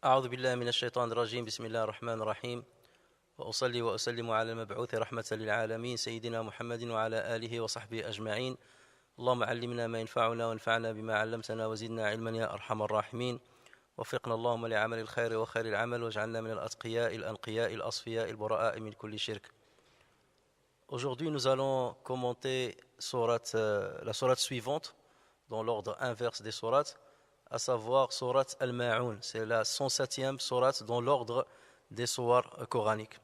أعوذ بالله من الشيطان الرجيم بسم الله الرحمن الرحيم وأصلي وأسلم على المبعوث رحمة للعالمين سيدنا محمد وعلى آله وصحبه أجمعين اللهم علمنا ما ينفعنا وانفعنا بما علمتنا وزدنا علما يا أرحم الراحمين وفقنا اللهم لعمل الخير وخير العمل واجعلنا من الأتقياء الأنقياء الأصفياء البراء من كل شرك. Aujourd'hui nous allons commenter la sourate suivante dans l'ordre inverse des sourates, à savoir sourate Al-Ma'un. C'est la 107e sourate dans l'ordre des sourates coraniques.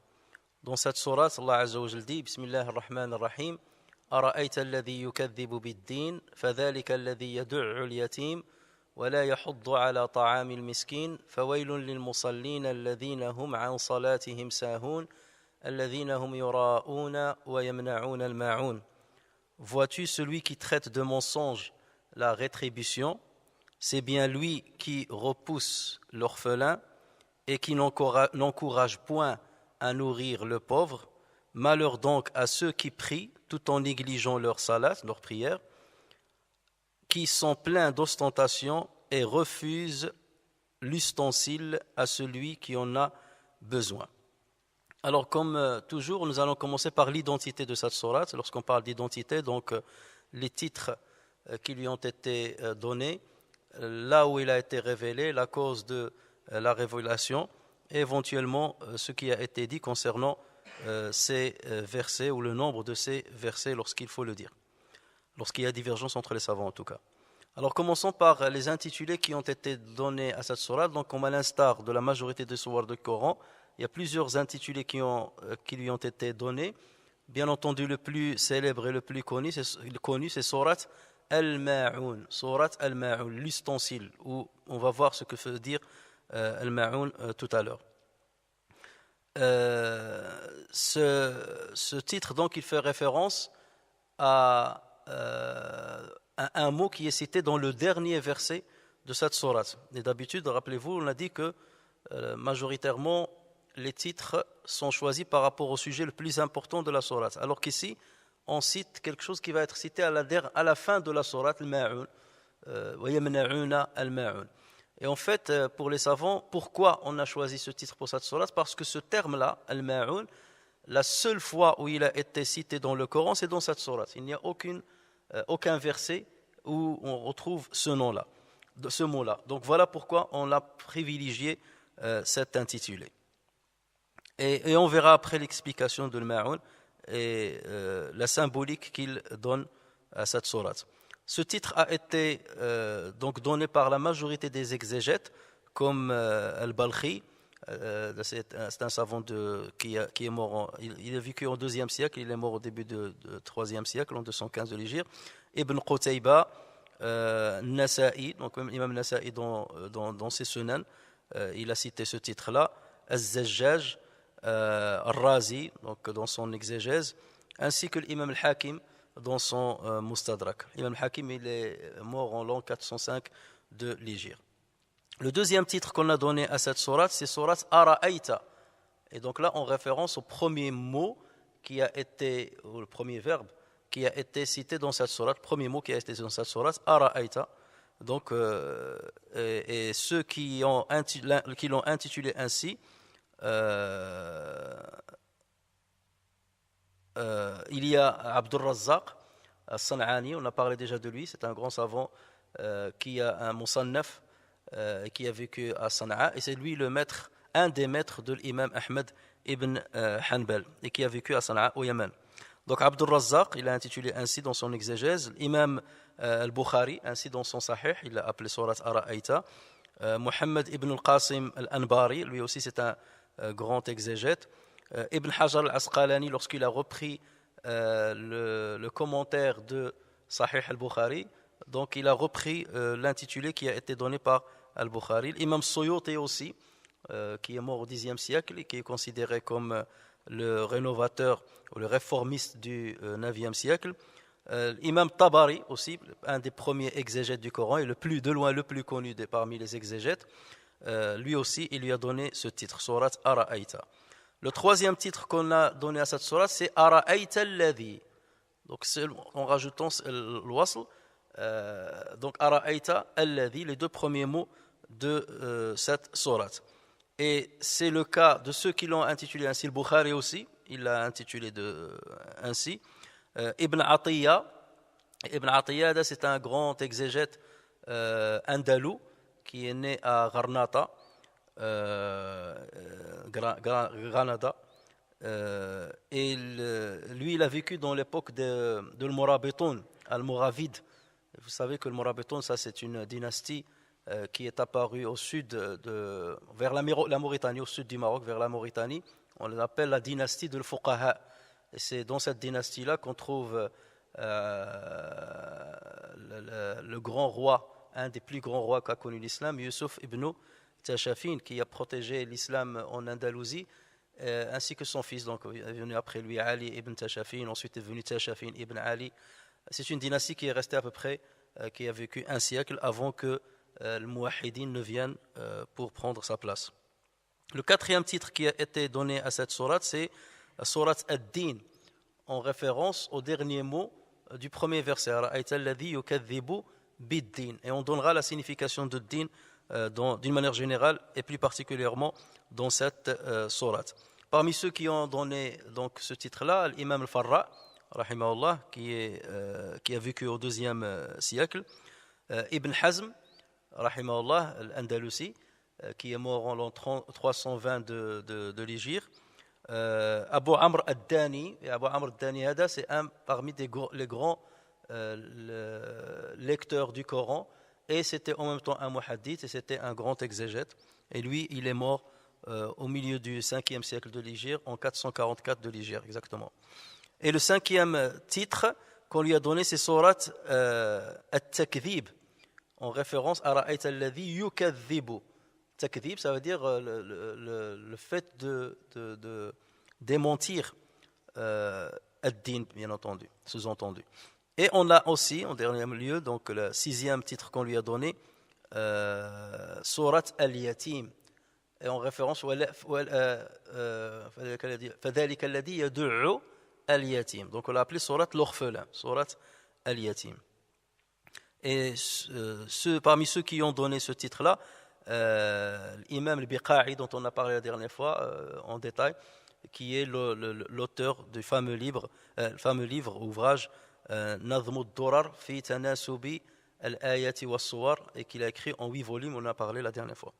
Dans cette sourate, Allah Azza wa Jalla dit Bismillah ar-Rahman ar-Rahim أرأيت الذي يكذب بالدين فذلك الذي يدع اليتيم ولا يحض على طعام المسكين فويل للمصلين الذين هم عن صلاتهم ساهون الذين هم يراءون ويمنعون الماعون. Vois-tu celui qui traite de mensonge la rétribution? C'est bien lui qui repousse l'orphelin et qui n'encourage point à nourrir le pauvre. Malheur donc à ceux qui prient tout en négligeant leur salat, leur prière, qui sont pleins d'ostentation et refusent l'ustensile à celui qui en a besoin. Alors comme toujours, nous allons commencer par l'identité de cette sourate. Lorsqu'on parle d'identité, donc les titres qui lui ont été donnés, là où il a été révélé, la cause de la révélation, et éventuellement ce qui a été dit concernant ces versets ou le nombre de ces versets lorsqu'il faut le dire, lorsqu'il y a divergence entre les savants en tout cas. Alors commençons par les intitulés qui ont été donnés à cette sourate. Donc comme à l'instar de la majorité des sourates du Coran, il y a plusieurs intitulés qui lui ont été donnés. Bien entendu, le plus célèbre et le plus connu, c'est sourate Al-Ma'un, sourate Al-Ma'un, l'ustensile, où on va voir ce que veut dire Al-Ma'un tout à l'heure. Ce titre, donc, il fait référence à un mot qui est cité dans le dernier verset de cette sourate. Et d'habitude, rappelez-vous, on a dit que majoritairement, les titres sont choisis par rapport au sujet le plus important de la sourate. Alors qu'ici, on cite quelque chose qui va être cité à la fin de la sourate, Al-Ma'un. Al-Ma'un. Et en fait, pour les savants, pourquoi on a choisi ce titre pour cette sourate? Parce que ce terme-là, Al-Ma'un, la seule fois où il a été cité dans le Coran, c'est dans cette sourate. Il n'y a aucun verset où on retrouve ce nom-là, ce mot-là. Donc voilà pourquoi on a privilégié cet intitulé. Et on verra après l'explication de Al-Ma'un et la symbolique qu'il donne à cette sourate. Ce titre a été donc donné par la majorité des exégètes, comme Al-Balkhi. C'est un savant qui est mort, il a vécu au IIe siècle, il est mort au début du IIIe siècle, en 215 de l'Hégire. Ibn Qutayba, Nasa'i, donc même Imam Nasa'i dans ses Sunan, il a cité ce titre-là, Az-Zajjaj, Al-Razi, donc dans son exégèse, ainsi que l'imam Al-Hakim dans son Mustadrak. L'imam Al-Hakim, il est mort en l'an 405 de l'Hégire. Le deuxième titre qu'on a donné à cette sourate, c'est sourate Ara'ayta. Et donc là, en référence au premier mot qui a été, ou le premier verbe qui a été cité dans cette sourate, premier mot qui a été cité dans cette sourate, Ara'ayta. Donc, et ceux qui l'ont intitulé ainsi, il y a Abdur Razzaq As-San'ani, on a parlé déjà de lui, c'est un grand savant qui a un musannaf qui a vécu à Sana'a, et c'est lui un des maîtres de l'imam Ahmed ibn Hanbal, et qui a vécu à Sana'a au Yémen. Donc Abdur Razzaq, il a intitulé ainsi dans son exégèse, l'imam Al-Bukhari, ainsi dans son Sahih, il l'a appelé Surat Ara'ayta. Muhammad ibn al-Qasim al-Anbari, lui aussi c'est un grand exégète. Ibn Hajar al-Asqalani, lorsqu'il a repris le commentaire de Sahih al-Bukhari, donc il a repris l'intitulé qui a été donné par al-Bukhari. L'imam Suyuti aussi, qui est mort au Xe siècle et qui est considéré comme le rénovateur ou le réformiste du IXe siècle. L'imam Tabari aussi, un des premiers exégètes du Coran et de loin le plus connu parmi les exégètes, lui aussi il lui a donné ce titre, Surat Ara'ayta. Le troisième titre qu'on a donné à cette sourate, c'est Ara'ayta alladhi. Donc en rajoutant le wasl, donc Ara'ayta alladhi, les deux premiers mots de cette sourate. Et c'est le cas de ceux qui l'ont intitulé ainsi. Le Bukhari aussi, il l'a intitulé ainsi. Ibn Atiyya, c'est un grand exégète andalou qui est né à Granada, Granada. Et lui, il a vécu dans l'époque de l'Murabitoun, Al-Mouravides. Vous savez que le Mourabitoun, ça c'est une dynastie qui est apparue au sud, vers la Mauritanie, au sud du Maroc, vers la Mauritanie. On l'appelle la dynastie de l'Fuqaha. Et c'est dans cette dynastie-là qu'on trouve le grand roi, un des plus grands rois qu'a connu l'islam, Yusuf ibn Tashafin, qui a protégé l'islam en Andalousie, ainsi que son fils. Donc, il est venu après lui Ali ibn Tashafin, ensuite est venu Tashafin ibn Ali. C'est une dynastie qui est restée à peu près, qui a vécu un siècle avant que le Mouahidin ne vienne pour prendre sa place. Le quatrième titre qui a été donné à cette sourate, c'est la sourate Ad-Din, en référence au dernier mot du premier verset. Et on donnera la signification de din d'une manière générale et plus particulièrement dans cette sourate. Parmi ceux qui ont donné donc ce titre-là, l'imam al-Farra, rahimahullah, qui a vécu au IIe siècle, Ibn Hazm, rahimahullah, l'Andalusi, qui est mort en l'an 320 de l'Hégire, Abu Amr ad-Dani, et Abu Amr ad-Dani, c'est un parmi les grands lecteurs du Coran, et c'était en même temps un muhaddith, et c'était un grand exégète. Et lui, il est mort au milieu du 5e siècle de l'Hégire, en 444 de l'Hégire, exactement. Et le 5e titre qu'on lui a donné, c'est Surat At-Takdhib, en référence à Ra'ayta alladhi yukadhibu. Takdhib, ça veut dire le fait de démentir ad-din, bien entendu, sous-entendu. Et on a aussi, en dernier lieu, donc le 6e titre qu'on lui a donné, Surat Al-Yatim, et en référence فَذَلِكَ الَّذِي يَدُعُّ Al-Yatim. Donc on l'a appelé Surat l'orphelin, Surat Al-Yatim. Et parmi ceux qui ont donné ce titre-là, l'imam al-Biqa'i, dont on a parlé la dernière fois en détail, qui est l'auteur du fameux livre ouvrage Nazm ad-Durar fi tanasubi al-ayati was-suwar, et qu'il a écrit en 8 volumes, on en a parlé la dernière fois.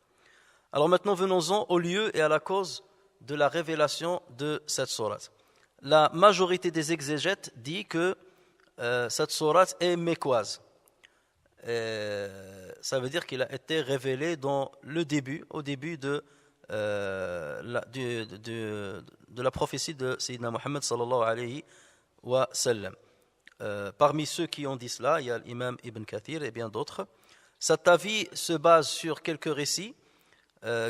Alors maintenant, venons-en au lieu et à la cause de la révélation de cette sourate. La majorité des exégètes dit que cette sourate est mécoise. Ça veut dire qu'il a été révélé au début de la prophétie de Sayyidina Muhammad sallallahu alayhi wa sallam. Parmi ceux qui ont dit cela, il y a l'imam Ibn Kathir et bien d'autres. Cet avis se base sur quelques récits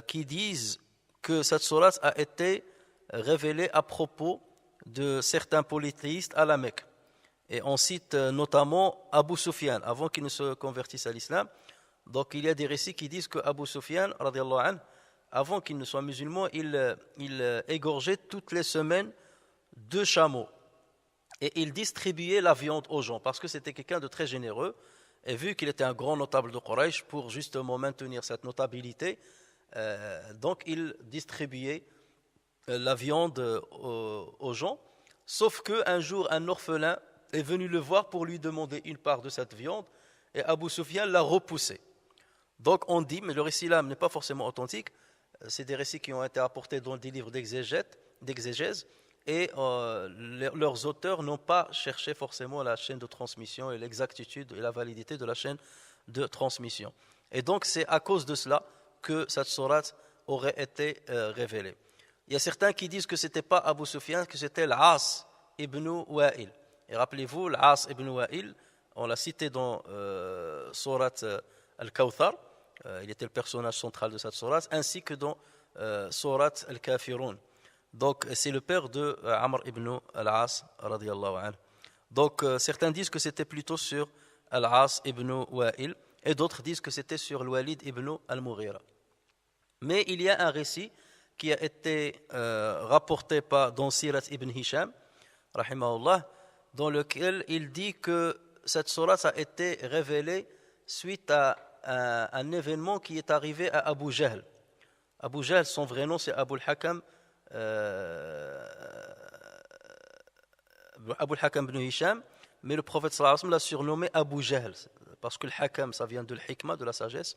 qui disent que cette sourate a été révélée à propos de certains polythéistes à la Mecque. Et on cite notamment Abu Sufyan, avant qu'il ne se convertisse à l'islam. Donc il y a des récits qui disent que Abu Sufyan, radiyallahu anhu, avant qu'il ne soit musulman, il égorgeait toutes les semaines 2 chameaux. Et il distribuait la viande aux gens, parce que c'était quelqu'un de très généreux. Et vu qu'il était un grand notable de Quraysh, pour justement maintenir cette notabilité, donc il distribuait la viande aux gens. Sauf qu'un jour, un orphelin est venu le voir pour lui demander une part de cette viande, et Abu Sufyan l'a repoussé. Donc on dit, mais le récit là n'est pas forcément authentique, c'est des récits qui ont été apportés dans des livres d'exégèse, et leurs auteurs n'ont pas cherché forcément la chaîne de transmission et l'exactitude et la validité de la chaîne de transmission. Et donc c'est à cause de cela que cette sourate aurait été révélée. Il y a certains qui disent que ce n'était pas Abu Sufyan, que c'était l'As ibn Wa'il. Et rappelez-vous, l'As ibn Wa'il, on l'a cité dans sourate Al-Kawthar, il était le personnage central de cette sourate, ainsi que dans sourate Al-Kafirun. Donc c'est le père de Amr ibn al-As radiyallahu anhu. Donc certains disent que c'était plutôt sur Al-As ibn Wa'il, et d'autres disent que c'était sur Al-Walid ibn al-Mughira. Mais il y a un récit qui a été rapporté dans Sirat ibn Hisham, rahimahullah, dans lequel il dit que cette sourate a été révélée suite à un événement qui est arrivé à Abu Jahl. Abu Jahl, son vrai nom c'est Abu al-Hakam ibn Hisham, mais le prophète sallallahu alayhi wa sallam l'a surnommé Abu Jahl, parce que le Hakam ça vient de l'hikma, de la sagesse,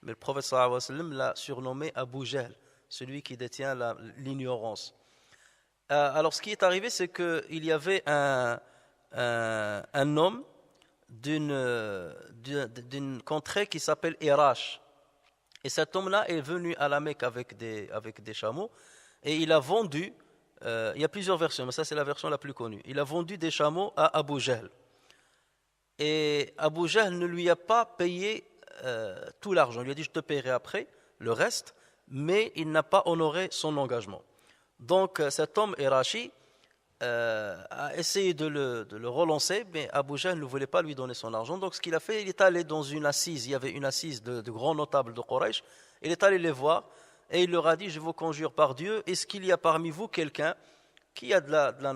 mais le prophète sallallahu alayhi wa sallam l'a surnommé Abu Jahl, celui qui détient l'ignorance. Alors ce qui est arrivé, c'est qu'il y avait un homme d'une contrée qui s'appelle Irash. Et cet homme-là est venu à la Mecque avec des chameaux, et il a vendu, il y a plusieurs versions, mais ça c'est la version la plus connue, il a vendu des chameaux à Abu Jahl. Et Abu Jahl ne lui a pas payé tout l'argent, il lui a dit je te paierai après le reste, mais il n'a pas honoré son engagement. Donc cet homme Irashi a essayé de le relancer, mais Abu Jahl ne voulait pas lui donner son argent. Donc ce qu'il a fait, il est allé dans une assise, il y avait une assise de grands notables de Quraysh, il est allé les voir et il leur a dit, je vous conjure par Dieu, est-ce qu'il y a parmi vous quelqu'un qui a de la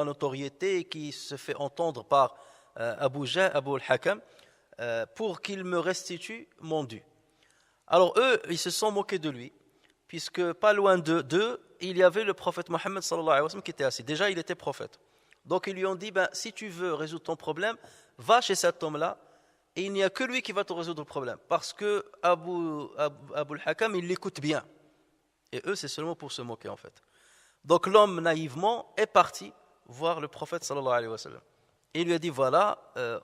notoriété et qui se fait entendre par Abu Jahl, Abu al-Hakam, pour qu'il me restitue mon dû. Alors eux, ils se sont moqués de lui, puisque pas loin d'eux, il y avait le prophète Mohammed sallallahu alayhi wa sallam qui était assis. Déjà, il était prophète. Donc ils lui ont dit, si tu veux résoudre ton problème, va chez cet homme-là, et il n'y a que lui qui va te résoudre le problème. Parce que Abu al-Hakam, il l'écoute bien. Et eux, c'est seulement pour se moquer en fait. Donc l'homme, naïvement, est parti voir le prophète sallallahu alayhi wa sallam. Et il lui a dit, voilà,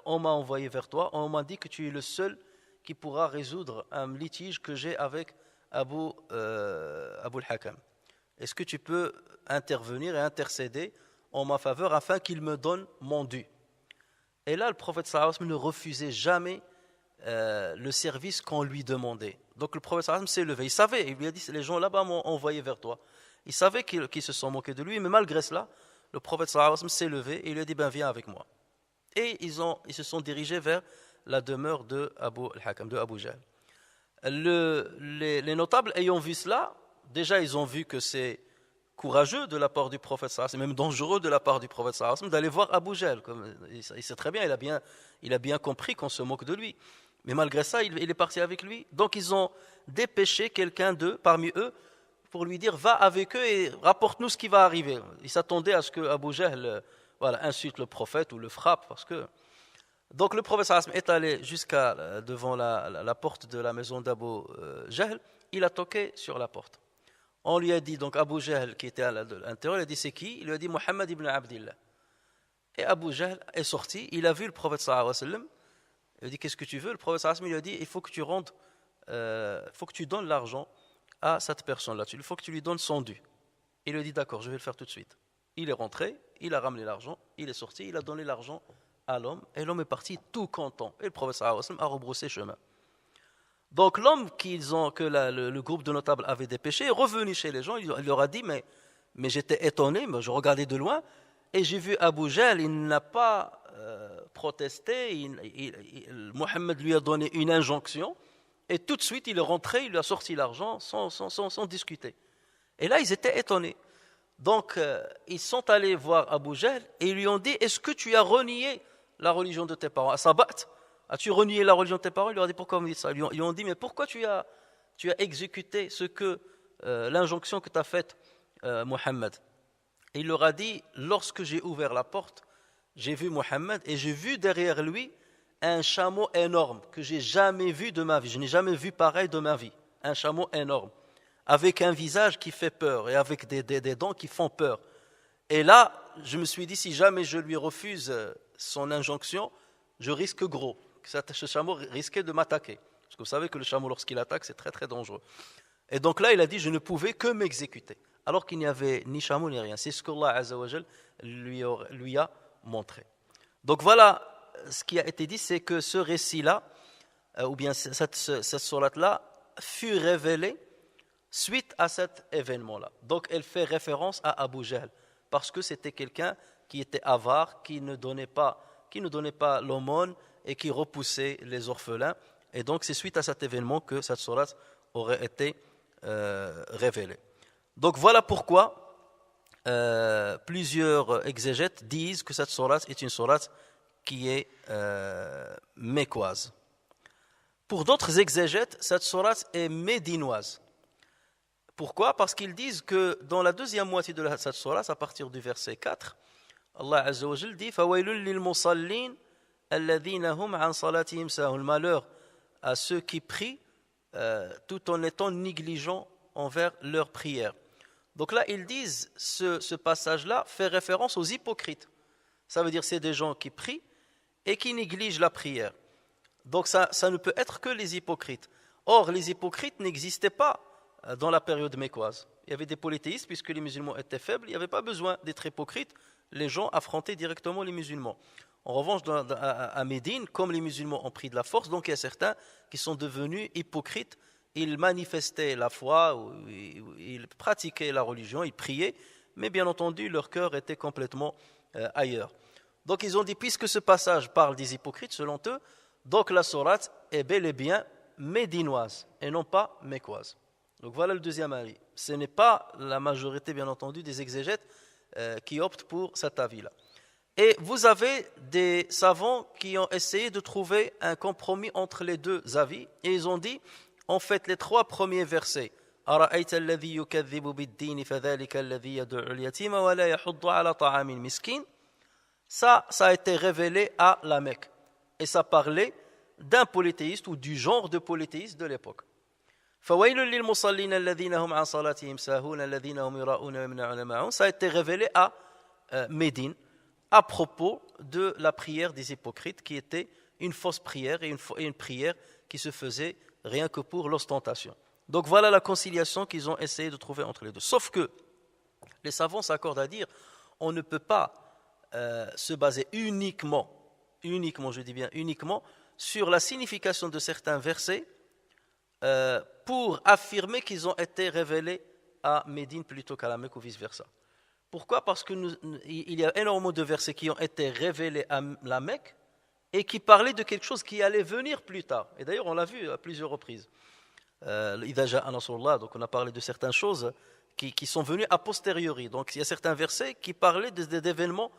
on m'a envoyé vers toi, on m'a dit que tu es le seul qui pourra résoudre un litige que j'ai avec Abu al-Hakam. Est-ce que tu peux intervenir et intercéder en ma faveur afin qu'il me donne mon dû? Et là, le prophète sallallahu alayhi wa sallam ne refusait jamais le service qu'on lui demandait. Donc le prophète sallallahu alayhi wa sallam s'est levé. Il savait, il lui a dit, les gens là-bas m'ont envoyé vers toi. Il savait qu'ils se sont moqués de lui, mais malgré cela, le prophète sallallahu alayhi wa sallam s'est levé et il lui a dit, viens avec moi. Et ils se sont dirigés vers la demeure de Abu al-Hakam, de Abu Jahl. Les notables ayant vu cela, déjà ils ont vu que c'est courageux de la part du prophète sallallahu alayhi wa sallam, c'est même dangereux de la part du prophète sallallahu alayhi wa sallam d'aller voir Abu Jahl. Il sait très bien, il a bien compris qu'on se moque de lui. Mais malgré ça, il est parti avec lui. Donc ils ont dépêché quelqu'un d'eux, parmi eux, pour lui dire, va avec eux et rapporte-nous ce qui va arriver. Ils s'attendaient à ce que Abu Jahl insulte le prophète ou le frappe, parce que... Donc le prophète sallallahu alayhi wa sallam est allé jusqu'à devant la porte de la maison d'Abu Jahl. Il a toqué sur la porte. On lui a dit, donc Abu Jahl qui était à l'intérieur, il a dit c'est qui? Il lui a dit Muhammad ibn Abdillah. Et Abu Jahl est sorti, il a vu le prophète sallallahu alayhi wa sallam. Il a dit qu'est-ce que tu veux? Le prophète sallallahu alayhi wa sallam lui a dit il faut que tu rendes, faut que tu donnes l'argent à cette personne-là, il faut que tu lui donnes son dû. Il lui a dit d'accord, je vais le faire tout de suite. Il est rentré, il a ramené l'argent, il est sorti, il a donné l'argent à l'homme, et l'homme est parti tout content. Et le prophèt sallallahu alayhi wa sallam a rebroussé chemin. Donc l'homme que le groupe de notables avait dépêché est revenu chez les gens, il leur a dit mais j'étais étonné, je regardais de loin, et j'ai vu Abu Jahl, il n'a pas protesté, Mohammed lui a donné une injonction, et tout de suite il est rentré, il lui a sorti l'argent sans discuter. Et là ils étaient étonnés. Donc ils sont allés voir Abu Jahl et ils lui ont dit est-ce que tu as renié la religion de tes parents? Sabat, as-tu renié la religion de tes parents? Il leur a dit pourquoi vous dites ça? Ils lui ont dit mais pourquoi tu as exécuté l'injonction que t'a faite Mohammed? Et il leur a dit lorsque j'ai ouvert la porte, j'ai vu Mohammed et j'ai vu derrière lui un chameau énorme que j'ai jamais vu de ma vie. Je n'ai jamais vu pareil de ma vie. Un chameau énorme, avec un visage qui fait peur et avec des dents qui font peur. Et là, je me suis dit, si jamais je lui refuse son injonction, je risque gros. Ce chameau risquait de m'attaquer. Parce que vous savez que le chameau, lorsqu'il attaque, c'est très très dangereux. Et donc là, il a dit, je ne pouvais que m'exécuter. Alors qu'il n'y avait ni chameau ni rien. C'est ce qu'Allah Azza wa Jal lui a montré. Donc voilà, ce qui a été dit, c'est que ce récit-là, ou bien cette sourate-là, fut révélée suite à cet événement-là. Donc elle fait référence à Abu Jahl, parce que c'était quelqu'un qui était avare, qui ne donnait pas l'aumône et qui repoussait les orphelins. Et donc c'est suite à cet événement que cette sourate aurait été révélée. Donc voilà pourquoi plusieurs exégètes disent que cette sourate est une sourate qui est mécoise. Pour d'autres exégètes, cette sourate est médinoise. Pourquoi? Parce qu'ils disent que dans la deuxième moitié de cette sourate, à partir du verset 4, Allah Azza wa Jal dit فَوَيْلٌ لِلْمُصَلِّينَ الَّذِينَ هُمْ عَنْ صَلَاتِهِمْ سَاهُونَ. Malheur à ceux qui prient tout en étant négligents envers leur prière. Donc là, ils disent, ce passage-là fait référence aux hypocrites. Ça veut dire c'est des gens qui prient et qui négligent la prière. Donc ça ne peut être que les hypocrites. Or, les hypocrites n'existaient pas dans la période mécoise. Il y avait des polythéistes, puisque les musulmans étaient faibles, il n'y avait pas besoin d'être hypocrite. Les gens affrontaient directement les musulmans. En revanche, à Médine, comme les musulmans ont pris de la force, donc il y a certains qui sont devenus hypocrites. Ils manifestaient la foi, ils pratiquaient la religion, ils priaient, mais bien entendu, leur cœur était complètement ailleurs. Donc ils ont dit, puisque ce passage parle des hypocrites, selon eux, donc la sourate est bel et bien médinoise et non pas mécoise. Donc voilà le deuxième avis. Ce n'est pas la majorité, bien entendu, des exégètes qui optent pour cet avis-là. Et vous avez des savants qui ont essayé de trouver un compromis entre les deux avis, et ils ont dit, en fait, les trois premiers versets, أَرَأَيْتَ الَّذِي يُكَذِّبُ بِالدِّينِ فَذَلِكَ الَّذِي يَدُعُّ الْيَتِيمَ وَلَا يَحُضُّ عَلَى طَعَامِ الْمِسْكِينِ. Ça a été révélé à la Mecque. Et ça parlait d'un polythéiste ou du genre de polythéiste de l'époque. فَوَيْلٌ لِلْمُصَلِّينَ الَّذِينَ هُمْ عَنْ صَلَاتِهِمْ سَاهُونَ الَّذِينَ هُمْ يُرَاءُونَ وَيَمْنَعُونَ مَاعُونَ. Ça a été révélé à Médine à propos de la prière des hypocrites qui était une fausse prière et une prière qui se faisait rien que pour l'ostentation. Donc voilà la conciliation qu'ils ont essayé de trouver entre les deux. Sauf que les savants s'accordent à dire on ne peut pas se baser uniquement, je dis bien uniquement, sur la signification de certains versets pour affirmer qu'ils ont été révélés à Médine plutôt qu'à la Mecque ou vice-versa. Pourquoi? Parce qu'il y a énormément de versets qui ont été révélés à la Mecque et qui parlaient de quelque chose qui allait venir plus tard. Et d'ailleurs, on l'a vu à plusieurs reprises. إِذَا جَاءَ نَصْرُ اللَّهِ. Donc on a parlé de certaines choses qui sont venues a posteriori. Donc il y a certains versets qui parlaient d'événements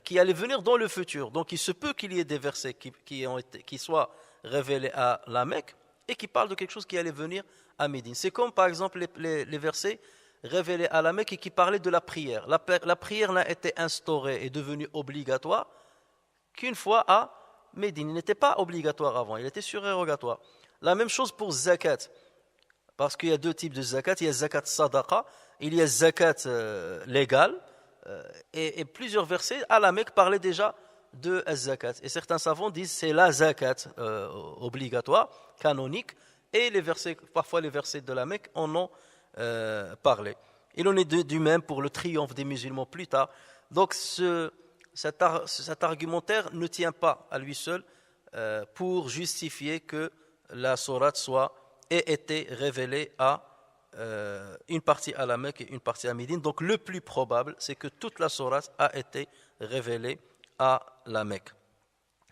qui allaient venir dans le futur. Donc il se peut qu'il y ait des versets qui soient révélés à la Mecque et qui parlent de quelque chose qui allait venir à Médine. C'est comme par exemple les versets révélés à la Mecque et qui parlaient de la prière. La prière n'a été instaurée et devenue obligatoire qu'une fois à Médine. Il n'était pas obligatoire avant, il était surérogatoire. La même chose pour zakat, parce qu'il y a deux types de zakat. Il y a zakat sadaqa, il y a zakat légale, et plusieurs versets à la Mecque parlaient déjà de zakat. Et certains savants disent que c'est la zakat obligatoire, canonique, et parfois les versets de la Mecque en ont parlé. Il en est du même pour le triomphe des musulmans plus tard. Donc cet argumentaire ne tient pas à lui seul pour justifier que la sourate ait été révélée à une partie à la Mecque et une partie à Médine. Donc le plus probable, c'est que toute la sourate a été révélée à la Mecque.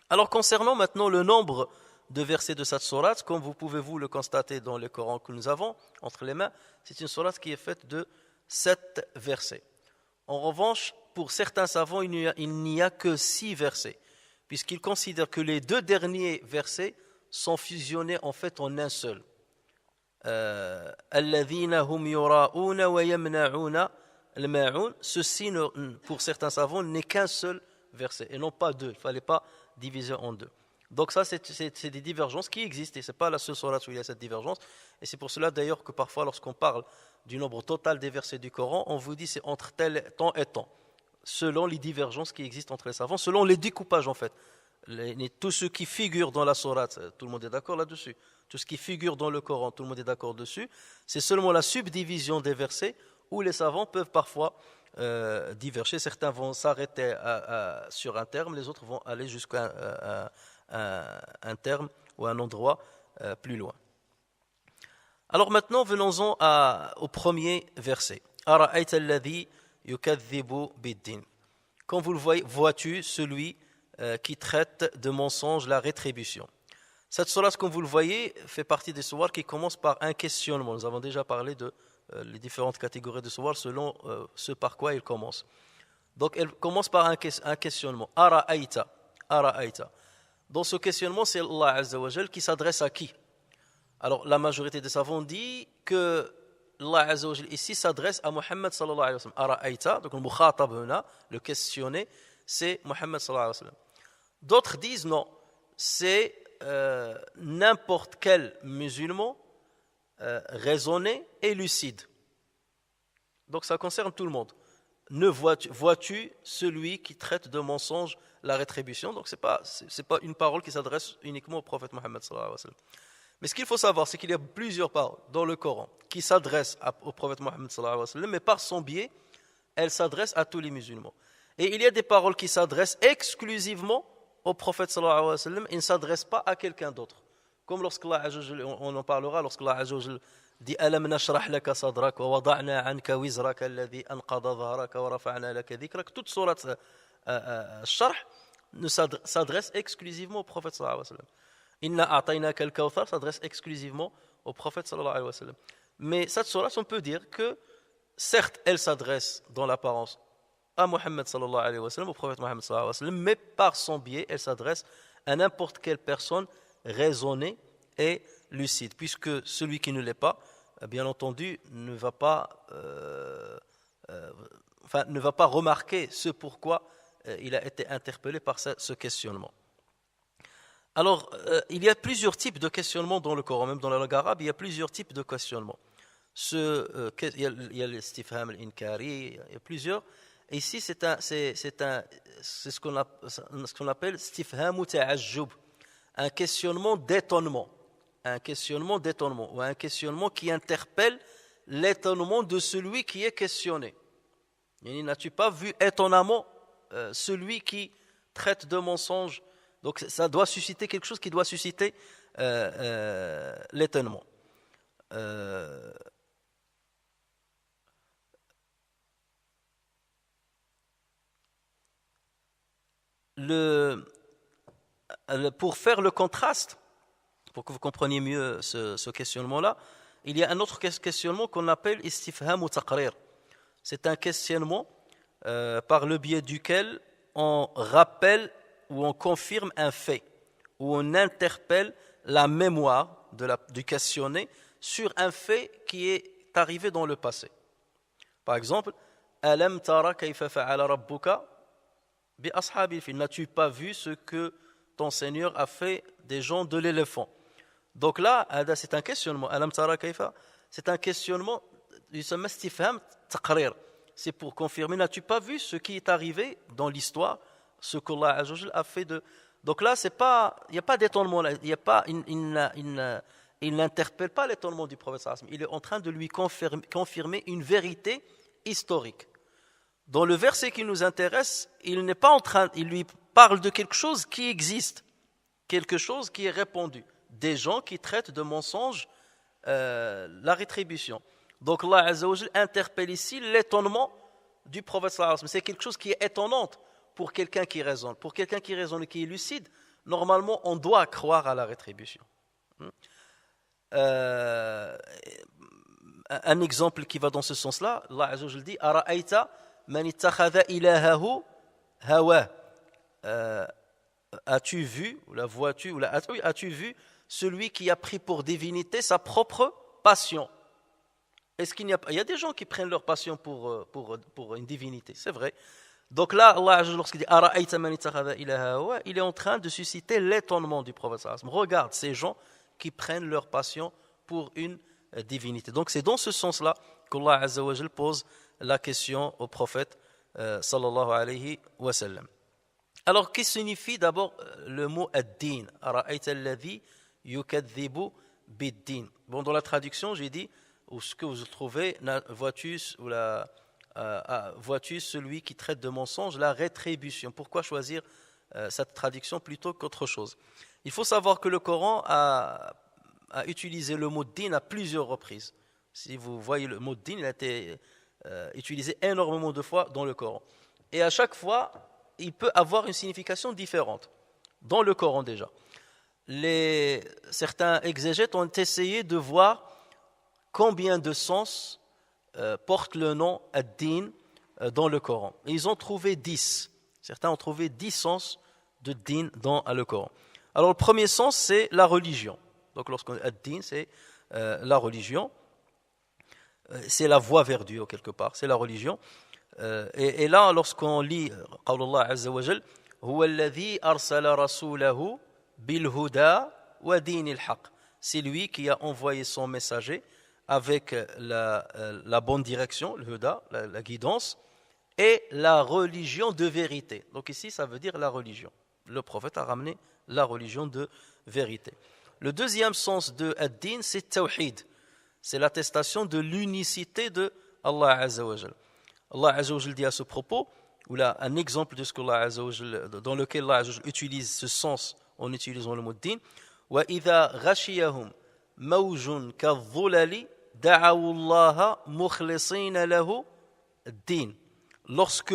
Alors concernant maintenant le nombre de versets de cette sourate, comme vous pouvez le constater dans le Coran que nous avons entre les mains, c'est une sourate qui est faite de 7 versets. En revanche, pour certains savants, il n'y a que 6 versets, puisqu'ils considèrent que les 2 derniers versets sont fusionnés en fait en un seul. Alladhina hum yura'una wa yamna'una al-ma'un. Ceci, pour certains savants, n'est qu'un seul verset et non pas 2. Il ne fallait pas diviser en 2. Donc ça, c'est des divergences qui existent et ce n'est pas la seule sourate où il y a cette divergence. Et c'est pour cela d'ailleurs que parfois, lorsqu'on parle du nombre total des versets du Coran, on vous dit c'est entre tel temps et temps, selon les divergences qui existent entre les savants, selon les découpages en fait. Tout ce qui figure dans la sourate, tout le monde est d'accord là-dessus. Tout ce qui figure dans le Coran, tout le monde est d'accord dessus. C'est seulement la subdivision des versets où les savants peuvent parfois diverger. Certains vont s'arrêter sur un terme, les autres vont aller jusqu'à un terme ou un endroit plus loin. Alors maintenant, venons-en au premier verset. Ara'ayta alladhi yukadhibu bid-din. Quand vous le voyez, vois-tu celui qui traite de mensonge la rétribution. Cette sourate, comme vous le voyez, fait partie des sourates qui commencent par un questionnement. Nous avons déjà parlé de les différentes catégories de sourates selon ce par quoi ils commencent. Donc, elle commence par un questionnement. Ara'ayta. Dans ce questionnement, c'est Allah Azza wa Jal qui s'adresse à qui? Alors, la majorité des savants dit que Allah Azza wa Jal ici s'adresse à Muhammad sallallahu alayhi wa sallam. Ara'ayta, donc le mukhatab huna, le questionné, c'est Muhammad sallallahu alayhi wa sallam. D'autres disent non, c'est n'importe quel musulman raisonné et lucide. Donc ça concerne tout le monde. Vois-tu celui qui traite de mensonge la rétribution? Donc c'est pas une parole qui s'adresse uniquement au prophète Muhammad sallallahu alayhi wa sallam. Mais ce qu'il faut savoir, c'est qu'il y a plusieurs paroles dans le Coran qui s'adressent au prophète Mohammed sallallahu alayhi wa sallam, mais par son biais, elles s'adressent à tous les musulmans. Et il y a des paroles qui s'adressent exclusivement au prophète sallallahu alayhi wa sallam et ne s'adressent pas à quelqu'un d'autre. Comme lorsqu'Allah Azza wa Jal, on en parlera, lorsqu'Allah Azza wa Jal dit Alam nashrah laka sadrak wa wada'na anka wizraka alladhi anqadha dhahraka wa rafa'na laka dhikrak. Toute sourate Sharh s'adresse exclusivement au prophète sallallahu alayhi wa sallam. Inna a'taynaka al-kawthar s'adresse exclusivement au prophète sallallahu alayhi wa sallam. Mais cette sourate, on peut dire que certes, elle s'adresse dans l'apparence à Muhammad sallallahu alayhi wa sallam, au prophète Muhammad sallallahu alayhi wa sallam, mais par son biais, elle s'adresse à n'importe quelle personne raisonnée et lucide, puisque celui qui ne l'est pas, bien entendu, ne va pas remarquer ce pourquoi il a été interpellé par ce questionnement. Alors, il y a plusieurs types de questionnements dans le Coran, même dans la langue arabe, il y a plusieurs types de questionnements. Il y a l'istifham al-inkari, il y a plusieurs. Et ici, c'est ce qu'on appelle istifham ta'ajjub, un questionnement d'étonnement. Un questionnement d'étonnement, ou un questionnement qui interpelle l'étonnement de celui qui est questionné. N'as-tu pas vu étonnamment celui qui traite de mensonge? Donc ça doit susciter quelque chose qui doit susciter l'étonnement. Pour faire le contraste, pour que vous compreniez mieux ce questionnement-là, il y a un autre questionnement qu'on appelle istifham ou taqrir. C'est un questionnement par le biais duquel on rappelle ou on confirme un fait, où on interpelle la mémoire du questionné sur un fait qui est arrivé dans le passé. Par exemple, Alam tara kayfa fa'ala rabbuka bi ashabil fil. N'as-tu pas vu ce que ton Seigneur a fait des gens de l'éléphant? Donc là, c'est un questionnement. Alam tara kayfa, c'est un questionnement, il se met istifham taqrir. C'est pour confirmer, n'as-tu pas vu ce qui est arrivé dans l'histoire, ce qu'Allah Azza wa Jal a fait de... Donc là, il n'y a pas d'étonnement, il n'interpelle pas l'étonnement du prophète sallallahu alayhi wa sallam. Il est en train de lui confirmer une vérité historique. Dans le verset qui nous intéresse, il lui parle de quelque chose qui existe, quelque chose qui est répandu, des gens qui traitent de mensonges la rétribution. Donc Allah Azza wa Jal interpelle ici l'étonnement du prophète sallallahu alayhi wa sallam. C'est quelque chose qui est étonnant pour quelqu'un qui raisonne. Pour quelqu'un qui raisonne et qui est lucide, normalement, on doit croire à la rétribution. Un exemple qui va dans ce sens-là, Allah Azza wa Jal dit Ara'ayta man ittakhadha ilahahu hawa. As-tu vu, ou la vois-tu, as-tu vu celui qui a pris pour divinité sa propre passion? Est-ce qu'il y a des gens qui prennent leur passion pour une divinité, c'est vrai. Donc là, Allah, lorsqu'il dit Ara'ayta man ittakhadha ilaha hawa, il est en train de susciter l'étonnement du prophète sallallahu alayhi wa sallam. Regarde ces gens qui prennent leur passion pour une divinité. Donc c'est dans ce sens-là qu'Allah Azza wa Jal pose la question au prophète sallallahu alayhi wa sallam. Alors, qu'est-ce que signifie d'abord le mot ad-din? Ara'ayta alladhi yukadhibu bid-din. Bon, dans la traduction, j'ai dit, où ce que vous trouvez, vois-tu celui qui traite de mensonge, la rétribution. Pourquoi choisir cette traduction plutôt qu'autre chose? Il faut savoir que le Coran a utilisé le mot din à plusieurs reprises. Si vous voyez le mot din, il a été utilisé énormément de fois dans le Coran. Et à chaque fois, il peut avoir une signification différente. Dans le Coran déjà. Certains exégètes ont essayé de voir combien de sens porte le nom ad-din dans le Coran. Et ils ont trouvé 10. Certains ont trouvé 10 sens de din dans le Coran. Alors le premier sens, c'est la religion. Donc lorsqu'on dit ad-din, c'est la religion, c'est la voie vers Dieu quelque part, c'est la religion. Et là, lorsqu'on lit قول الله عز وجل هو الذي أرسل رسوله بالهدى ودين الحق. C'est lui qui a envoyé son messager avec la bonne direction, le huda, la guidance, et la religion de vérité. Donc ici, ça veut dire la religion. Le prophète a ramené la religion de vérité. Le deuxième sens de ad-din, c'est tawhid. C'est l'attestation de l'unicité de Allah Azza wa Jal. Allah Azza wa Jal dit à ce propos, ou là, un exemple de ce que Allah Azza wa Jal, dans lequel Allah Azza wa Jal utilise ce sens en utilisant le mot din. وَإِذَا غَشِيَهُمْ مَوْجٌ كَالظُّلَلِ دَعَوُوا اللَّهَ مُخْلِصِينَ لَهُ الدِّينَ. Lorsque,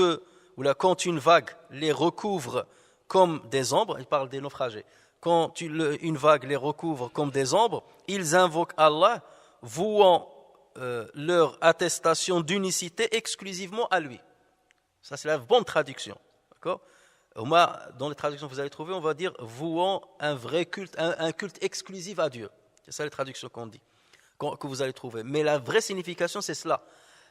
ou là, quand une vague les recouvre comme des ombres, il parle des naufragés, quand une vague les recouvre comme des ombres, ils invoquent Allah, vouant leur attestation d'unicité exclusivement à lui. Ça, c'est la bonne traduction. D'accord ? Dans les traductions que vous allez trouver, on va dire vouant un vrai culte, un culte exclusif à Dieu. C'est ça les traductions qu'on dit, que vous allez trouver. Mais la vraie signification, c'est cela.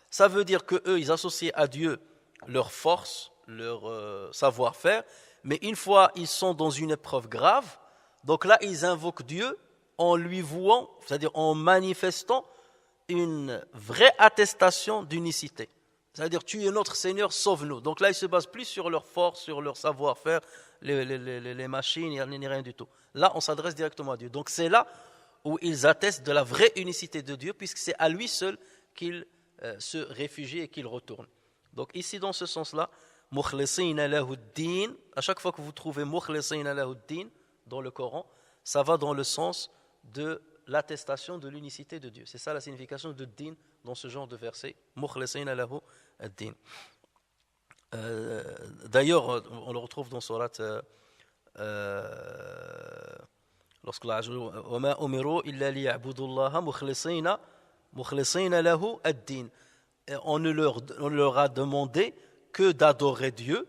Ça veut dire qu'eux, ils associent à Dieu leur force, leur savoir-faire, mais une fois ils sont dans une épreuve grave, donc là, ils invoquent Dieu en lui vouant, c'est-à-dire en manifestant une vraie attestation d'unicité. C'est-à-dire, tu es notre Seigneur, sauve-nous. Donc là, ils ne se basent plus sur leur force, sur leur savoir-faire, les machines, ni rien du tout. Là, on s'adresse directement à Dieu. Donc c'est là où ils attestent de la vraie unicité de Dieu, puisque c'est à lui seul qu'ils se réfugient et qu'ils retournent. Donc ici, dans ce sens-là, mukhlisina lahu-d-din, à chaque fois que vous trouvez mukhlisina lahu-d-din dans le Coran, ça va dans le sens de l'attestation de l'unicité de Dieu. C'est ça la signification de din dans ce genre de verset. Mukhlisina lahu ad-din. D'ailleurs, on le retrouve dans surat lorsque Allah dit wa ma umiru illa liya'budullaha mukhlisina lahu ad-din. On ne leur a demandé que d'adorer Dieu,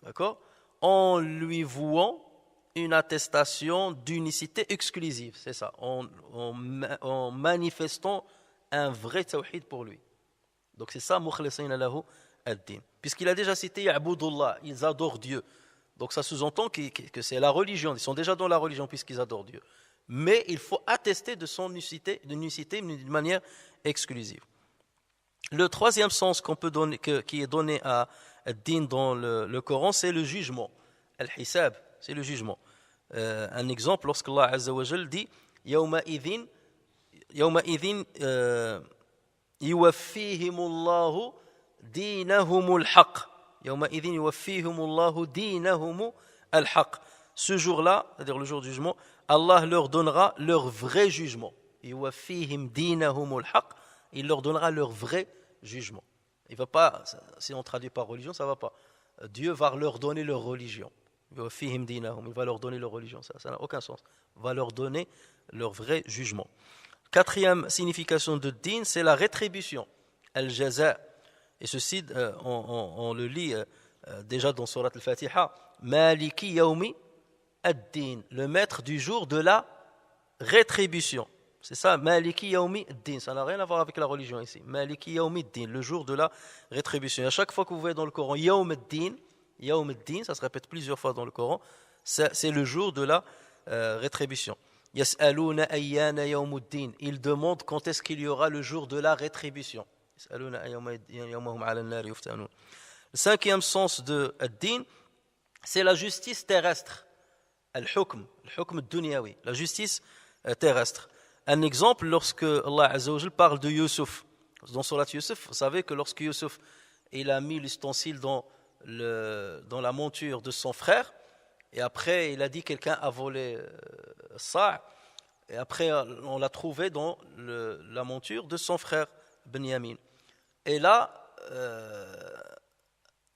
d'accord, en lui vouant une attestation d'unicité exclusive, c'est ça, en manifestant un vrai tawhid pour lui. Donc c'est ça, mukhlisina lahu ad-din. Puisqu'il a déjà cité ya'budullah, ils adorent Dieu. Donc ça sous-entend que c'est la religion, ils sont déjà dans la religion puisqu'ils adorent Dieu. Mais il faut attester de son unicité d'une manière exclusive. Le troisième sens qu'on peut donner, qui est donné à ad-din dans le Coran, c'est le jugement. Al-hisab, c'est le jugement. Un exemple, lorsque Allah Azza wa Jal dit yawma idhin yuwaffihimullahu dinahumul haqq. Yawma idhin yuwaffihimullahu dinahumul haqq. Ce jour-là, c'est-à-dire le jour du jugement, Allah leur donnera leur vrai jugement. Yuwaffihim dinahumul haqq. Il leur donnera leur vrai jugement. Il va pas, si on traduit par religion, ça va pas. Dieu va leur donner leur religion. Il va leur donner leur religion. Ça n'a aucun sens. Il va leur donner leur vrai jugement. Quatrième signification de din, c'est la rétribution. Al-jaza. Et ceci, on le lit déjà dans Surat Al-Fatiha. Maliki yawmi ad-din. Le maître du jour de la rétribution. C'est ça, Maliki Yaoumi Din. Ça n'a rien à voir avec la religion ici. Maliki Yaoumi Din, le jour de la rétribution. Et à chaque fois que vous voyez dans le Coran Yaoum Din, ça se répète plusieurs fois dans le Coran, c'est le jour de la rétribution. Yas'alouna ayyana Yaoumuddin. Ils demandent quand est-ce qu'il y aura le jour de la rétribution. Le cinquième sens de ad-din, c'est la justice terrestre. Al-hukm dunyawi, la justice terrestre. Un exemple, lorsque Allah Azza wa Jal parle de Yusuf, dans Surat Yusuf, vous savez que lorsque Yusuf il a mis l'ustensile dans la monture de son frère, et après il a dit quelqu'un a volé ça, et après on l'a trouvé dans la monture de son frère Benyamin. Et là,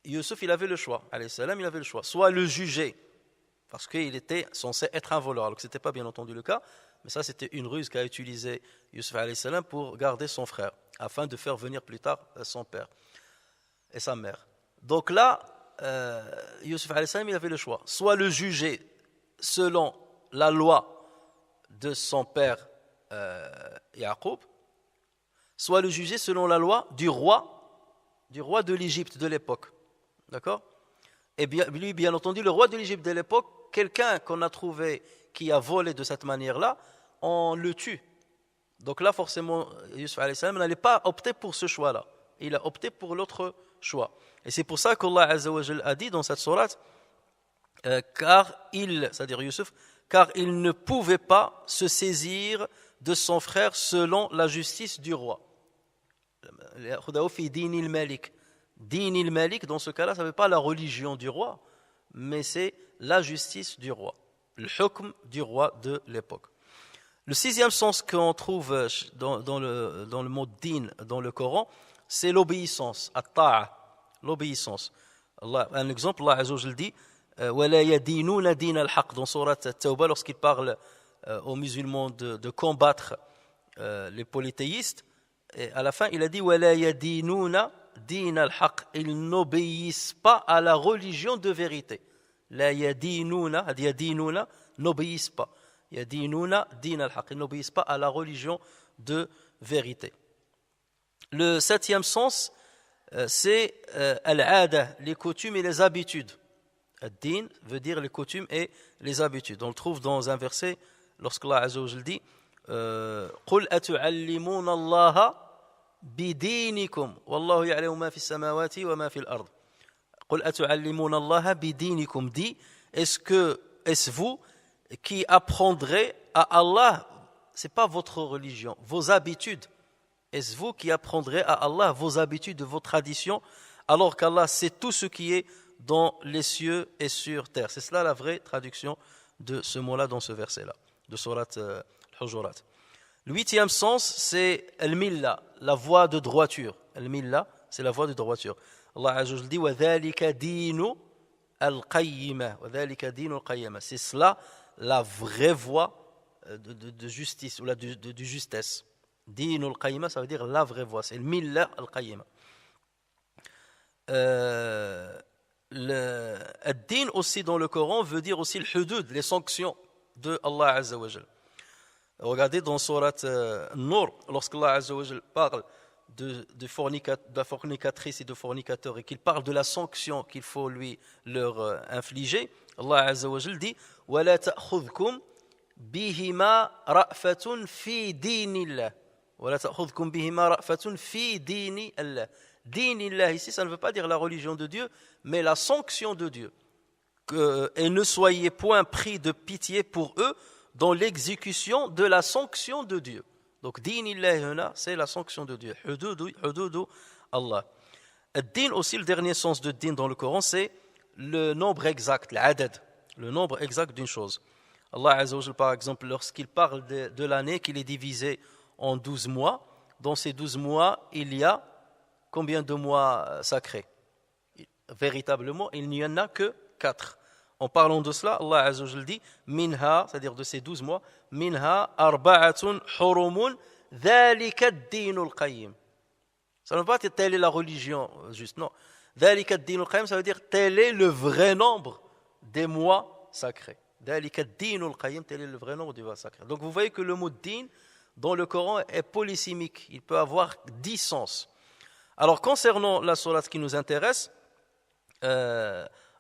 Yusuf il avait le choix, alayhi salam, il avait le choix, soit le juger, parce qu'il était censé être un voleur, alors que ce n'était pas bien entendu le cas. Mais ça, c'était une ruse qu'a utilisée Yusuf alayhi salam pour garder son frère, afin de faire venir plus tard son père et sa mère. Donc là, Yusuf alayhi salam, il avait le choix. Soit le juger selon la loi de son père Yaqub, soit le juger selon la loi du roi de l'Égypte de l'époque. D'accord? Et bien, lui, bien entendu, le roi de l'Égypte de l'époque, quelqu'un qu'on a trouvé qui a volé de cette manière-là, on le tue. Donc là, forcément, Yusuf alayhi salam n'allait pas opter pour ce choix-là. Il a opté pour l'autre choix. Et c'est pour ça qu'Allah Azza wa Jal a dit dans cette sourate, c'est-à-dire Yusuf, car il ne pouvait pas se saisir de son frère selon la justice du roi. Din il-Malik, dans ce cas-là, ça ne veut pas la religion du roi, mais c'est la justice du roi, le hukm du roi de l'époque. Le sixième sens qu'on trouve dans le mot din dans le Coran, c'est l'obéissance, at-ta'a, l'obéissance. Un exemple, Allah Azza wa Jal dit وَلَا يَدِينُونَ دِينَ الْحَقِّ dans sourate At-Tawbah, lorsqu'il parle aux musulmans de combattre les polythéistes, et à la fin il a dit وَلَا يَدِينُونَ دِينَ الْحَقِّ, ils n'obéissent pas à la religion de vérité. La yadinuna, n'obéissent pas. Yadinuna din al-haq, ils n'obéissent pas à la religion de vérité. Le septième sens, c'est al-ada, les coutumes et les habitudes. Ad-din veut dire les coutumes et les habitudes. On le trouve dans un verset lorsqu'Allah Azza wa Jal dit قُلْ أَتُعَلِّمُونَ اللَّهَ بِدِينِكُمْ وَاللَّهُ يَعْلَمُ مَا فِي السَّمَاوَاتِ وَمَا فِي الْأَرْضِ. قُلْ أَتُعَلِّمُونَ اللَّهَ بِدِينِكُمْ, dit, est-ce vous qui apprendrez à Allah, c'est pas votre religion, vos habitudes. Est-ce vous qui apprendrez à Allah vos habitudes, vos traditions, alors qu'Allah sait tout ce qui est dans les cieux et sur terre. C'est cela la vraie traduction de ce mot-là dans ce verset-là, de sourate Al-Hujurat. Le huitième sens, c'est al-milla, la voie de droiture. Al-milla, c'est la voie de droiture. Allah Azza wa Jalla dit وَذَلِكَ دِينُ الْقَيِّمَةِ وَذَلِكَ دِينُ الْقَيِّمَةِ. C'est cela la vraie voie de justice ou de justesse. Din al-qayyima, ça veut dire la vraie voie, c'est le milla al-qayyima. Le ad-din aussi dans le Coran veut dire aussi le hudud, les sanctions de Allah Azza wa Jal. Regardez dans sourate Nur, lorsqu'Allah Azza wa Jal parle de la fornicatrice et de fornicateur et qu'il parle de la sanction qu'il faut leur infliger, Allah Azza wa Jal dit وَلَا تَأْخُذْكُمْ بِهِمَا رَأْفَةٌ فِي دِينِ اللَّهِ وَلَا تَأْخُذْكُمْ بِهِمَا رَأْفَةٌ فِي دِينِ اللَّهِ. Din illah ici, ça ne veut pas dire la religion de Dieu, mais la sanction de Dieu. Et ne soyez point pris de pitié pour eux dans l'exécution de la sanction de Dieu. Donc, din illah, c'est la sanction de Dieu. Hududu Allah. Din aussi, le dernier sens de din dans le Coran, c'est le nombre exact, l'adad, le nombre exact d'une chose. Allah Azza wa Jalla, par exemple, lorsqu'il parle de l'année qu'il est divisé en 12 mois, dans ces 12 mois, il y a combien de mois sacrés? Véritablement, il n'y en a que 4. En parlant de cela, Allah Azza wa Jalla dit minha, c'est-à-dire de ces 12 mois, minha arba'atun hurumun dhalika ad-din al-qayyim. Ça ne veut pas dire telle est la religion juste, non. Dhalika ad-din al-qayyim, ça veut dire tel est le vrai nombre des mois sacrés. Dhalika ad-din al-qayyim, tel est le vrai nombre des mois sacrés. Donc vous voyez que le mot din dans le Coran est polysémique, il peut avoir 10 sens. Alors concernant la sourate qui nous intéresse,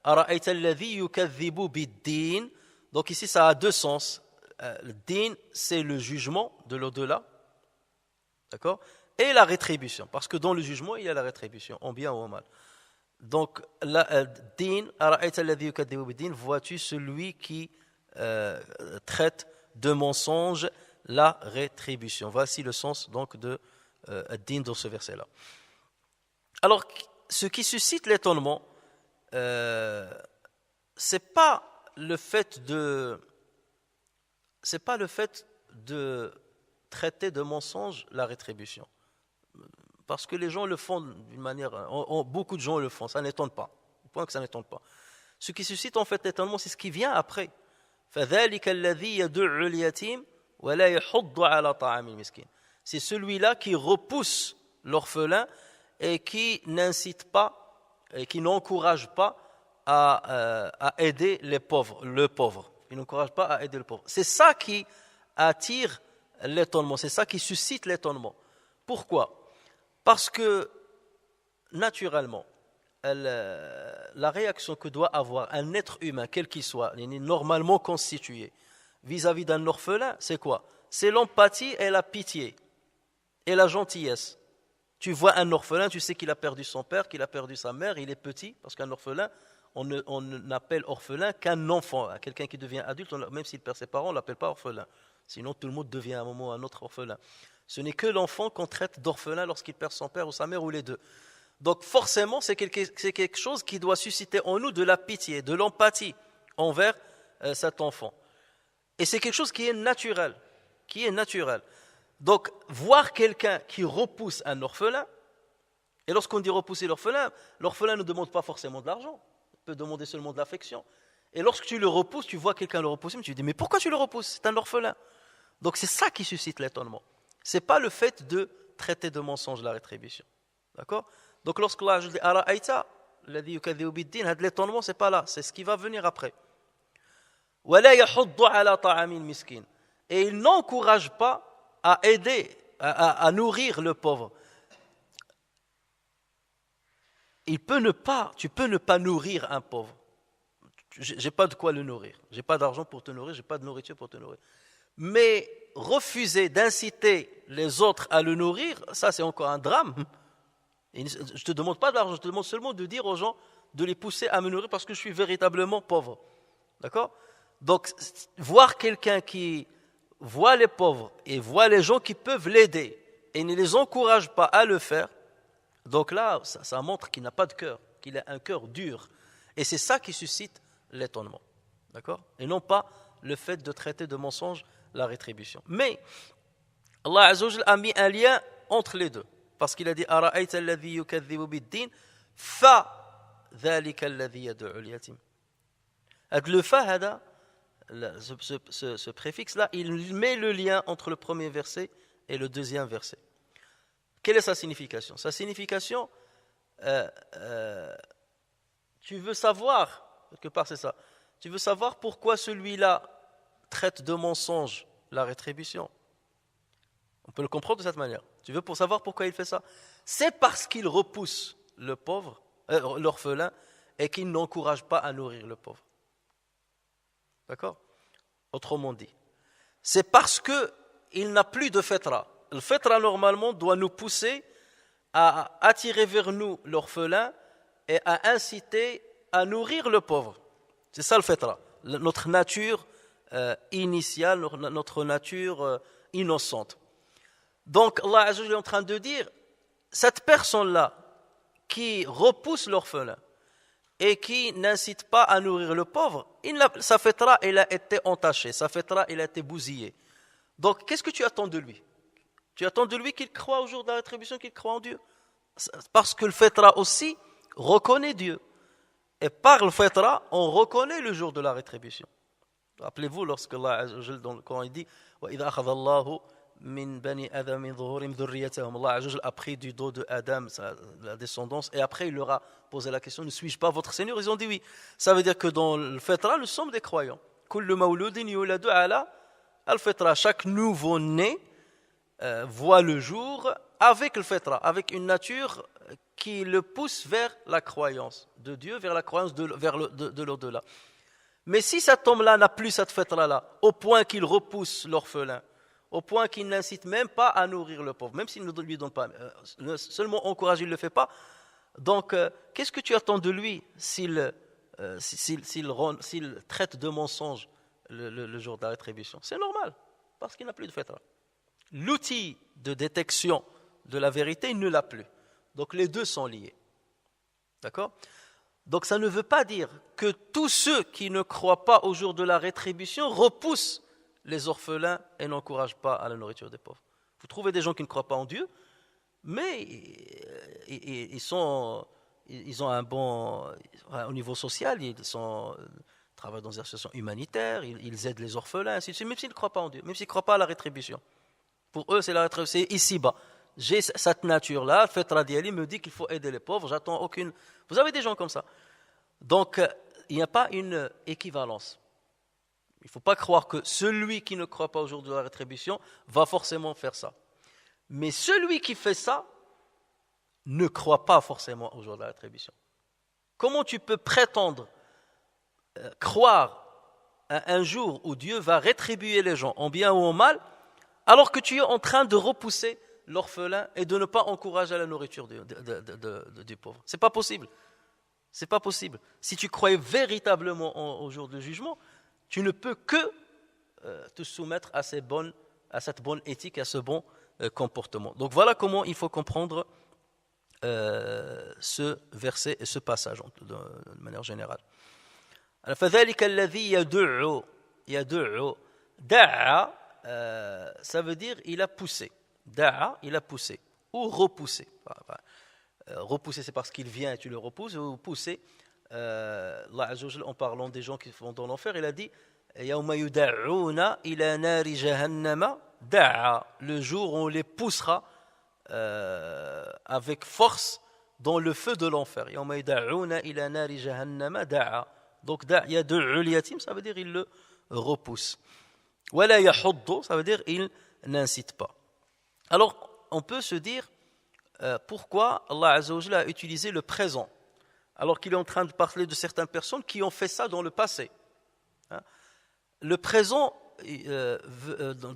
أَرَأَيْتَ الَّذِي يُكَذِّبُ بِالدِّينِ, donc ici ça a 2 sens. Le din, c'est le jugement de l'au-delà, d'accord, et la rétribution, parce que dans le jugement il y a la rétribution, en bien ou en mal. Donc din, أَرَأَيْتَ الَّذِي يُكَذِّبُ بِالدِّينِ, vois-tu celui qui traite de mensonge la rétribution. Voici le sens donc de din dans ce verset-là. Alors, ce qui suscite l'étonnement, c'est pas le fait de traiter de mensonge la rétribution, parce que les gens le font d'une manière, beaucoup de gens le font, ça n'étonne pas, au point que ça n'étonne pas. Ce qui suscite en fait l'étonnement, c'est ce qui vient après. فَذَلِكَ الَّذِي يَدُعُّ الْيَتِيمَ وَلَا يَحُضُّ عَلَى طَعَامِ الْمِسْكِينِ. C'est celui-là qui repousse l'orphelin et qui n'incite pas, et qui n'encourage pas à aider le pauvre. Il n'encourage pas à aider le pauvre. C'est ça qui attire l'étonnement. C'est ça qui suscite l'étonnement. Pourquoi? Parce que, naturellement, la réaction que doit avoir un être humain, quel qu'il soit, normalement constitué, vis-à-vis d'un orphelin, c'est quoi? C'est l'empathie et la pitié et la gentillesse. Tu vois un orphelin, tu sais qu'il a perdu son père, qu'il a perdu sa mère, il est petit, parce qu'un orphelin, on n'appelle orphelin qu'un enfant, quelqu'un qui devient adulte, même s'il perd ses parents, on ne l'appelle pas orphelin. Sinon, tout le monde devient à un moment ou à un autre orphelin. Ce n'est que l'enfant qu'on traite d'orphelin lorsqu'il perd son père ou sa mère ou les deux. Donc forcément, c'est quelque chose qui doit susciter en nous de la pitié, de l'empathie envers cet enfant. Et c'est quelque chose qui est naturel, Donc, voir quelqu'un qui repousse un orphelin, et lorsqu'on dit repousser l'orphelin ne demande pas forcément de l'argent, il peut demander seulement de l'affection. Et lorsque tu le repousses, tu vois quelqu'un le repousser, tu te dis, mais pourquoi tu le repousses? C'est un orphelin. Donc c'est ça qui suscite l'étonnement. Ce n'est pas le fait de traiter de mensonge la rétribution. D'accord? Donc lorsque Allah dit, Ara'aïta, l'étonnement, ce n'est pas là, c'est ce qui va venir après. Et il n'encourage pas à aider, à nourrir le pauvre. Tu peux ne pas nourrir un pauvre. J'ai pas de quoi le nourrir. J'ai pas d'argent pour te nourrir, j'ai pas de nourriture pour te nourrir. Mais refuser d'inciter les autres à le nourrir, ça c'est encore un drame. Et je te demande pas de l'argent, je te demande seulement de dire aux gens de les pousser à me nourrir parce que je suis véritablement pauvre. D'accord? Donc, voir quelqu'un qui voit les pauvres et voit les gens qui peuvent l'aider et ne les encourage pas à le faire, donc là, ça montre qu'il n'a pas de cœur, qu'il a un cœur dur. Et c'est ça qui suscite l'étonnement. D'accord? Et non pas le fait de traiter de mensonge la rétribution. Mais Allah Azza wa Jalla a mis un lien entre les deux. Parce qu'il a dit Ara'ayta alladhi yukadhibu bid-din fa dhalika alladhi yad'u al-yatim. Avec le fa hada, ce préfixe-là, il met le lien entre le premier verset et le deuxième verset. Quelle est sa signification? Sa signification, tu veux savoir, quelque part c'est ça, tu veux savoir pourquoi celui-là traite de mensonge la rétribution. On peut le comprendre de cette manière. Tu veux pour savoir pourquoi il fait ça? C'est parce qu'il repousse le pauvre, l'orphelin, et qu'il n'encourage pas à nourrir le pauvre. D'accord? Autrement dit, c'est parce qu'il n'a plus de fitra. Le fitra, normalement, doit nous pousser à attirer vers nous l'orphelin et à inciter à nourrir le pauvre. C'est ça le fitra. Notre nature initiale, notre nature innocente. Donc, Allah Azza wa Jalla est en train de dire, cette personne-là qui repousse l'orphelin et qui n'incite pas à nourrir le pauvre, sa fitra, elle a été entachée, sa fitra, elle a été bousillée. Donc, qu'est-ce que tu attends de lui? Tu attends de lui qu'il croit au jour de la rétribution, qu'il croit en Dieu? Parce que le fitra aussi reconnaît Dieu. Et par le fitra, on reconnaît le jour de la rétribution. Rappelez-vous, lorsque Allah Azza wa Jalla, dans le Coran, il dit وَإِذَا أَخَذَ اللَّهُ min bani Adam min dhuhurim dhurriyyatahum. Allah Azza wa Jalla a pris du dos de Adam la descendance et après il leur a posé la question, ne suis-je pas votre Seigneur? Ils ont dit oui. Ça veut dire que dans le fitra, nous sommes des croyants. Kullu mawludin yuladu ala al-fitra. Chaque nouveau-né voit le jour avec le fitra, avec une nature qui le pousse vers la croyance de Dieu, vers la croyance de l'au-delà. Mais si cet homme-là n'a plus cette fitra-là, au point qu'il repousse l'orphelin, au point qu'il n'incite même pas à nourrir le pauvre, même s'il ne lui donne pas, seulement encourage, il ne le fait pas. Donc, qu'est-ce que tu attends de lui s'il traite de mensonge le jour de la rétribution? C'est normal, parce qu'il n'a plus de fitra. L'outil de détection de la vérité, il ne l'a plus. Donc, les deux sont liés. D'accord? Donc, ça ne veut pas dire que tous ceux qui ne croient pas au jour de la rétribution repoussent les orphelins et n'encouragent pas à la nourriture des pauvres. Vous trouvez des gens qui ne croient pas en Dieu, mais ils ont un bon... Au niveau social, ils travaillent dans des associations humanitaires, ils aident les orphelins, ainsi de suite, même s'ils ne croient pas en Dieu, même s'ils ne croient pas à la rétribution. Pour eux, c'est la rétribution, c'est ici-bas. J'ai cette nature-là, le fait radiali me dit qu'il faut aider les pauvres, j'attends aucune... Vous avez des gens comme ça. Donc, il n'y a pas une équivalence. ne faut pas croire que celui qui ne croit pas au jour de la rétribution va forcément faire ça. Mais celui qui fait ça ne croit pas forcément au jour de la rétribution. Comment tu peux prétendre croire à un jour où Dieu va rétribuer les gens en bien ou en mal, alors que tu es en train de repousser l'orphelin et de ne pas encourager la nourriture du pauvre? C'est pas possible. C'est pas possible. Si tu croyais véritablement au jour du jugement, tu ne peux que te soumettre à cette bonne éthique, à ce bon comportement. Donc voilà comment il faut comprendre ce verset et ce passage de manière générale. فذلك الذي يدع دعا, ça veut dire il a poussé. Da'a, il a poussé ou repoussé. Repousser, c'est parce qu'il vient et tu le repousses, ou pousser. Allah Azza wa Jalla, en parlant des gens qui vont dans l'enfer, il a dit يَوْمَ يُدَعُّونَ إِلَى نَارِ جَهَنَّمَ دَعَّا, le jour où on les poussera avec force dans le feu de l'enfer. يَوْمَ يُدَعُّونَ إِلَى نَارِ جَهَنَّمَ دَعَّا. Donc يَدُعُّ الْيَتِيم, ça veut dire il le repousse. وَلَا يَحُضُّ, ça veut dire il n'incite pas. Alors, on peut se dire pourquoi Allah Azza wa Jalla a utilisé le présent alors qu'il est en train de parler de certaines personnes qui ont fait ça dans le passé. Le présent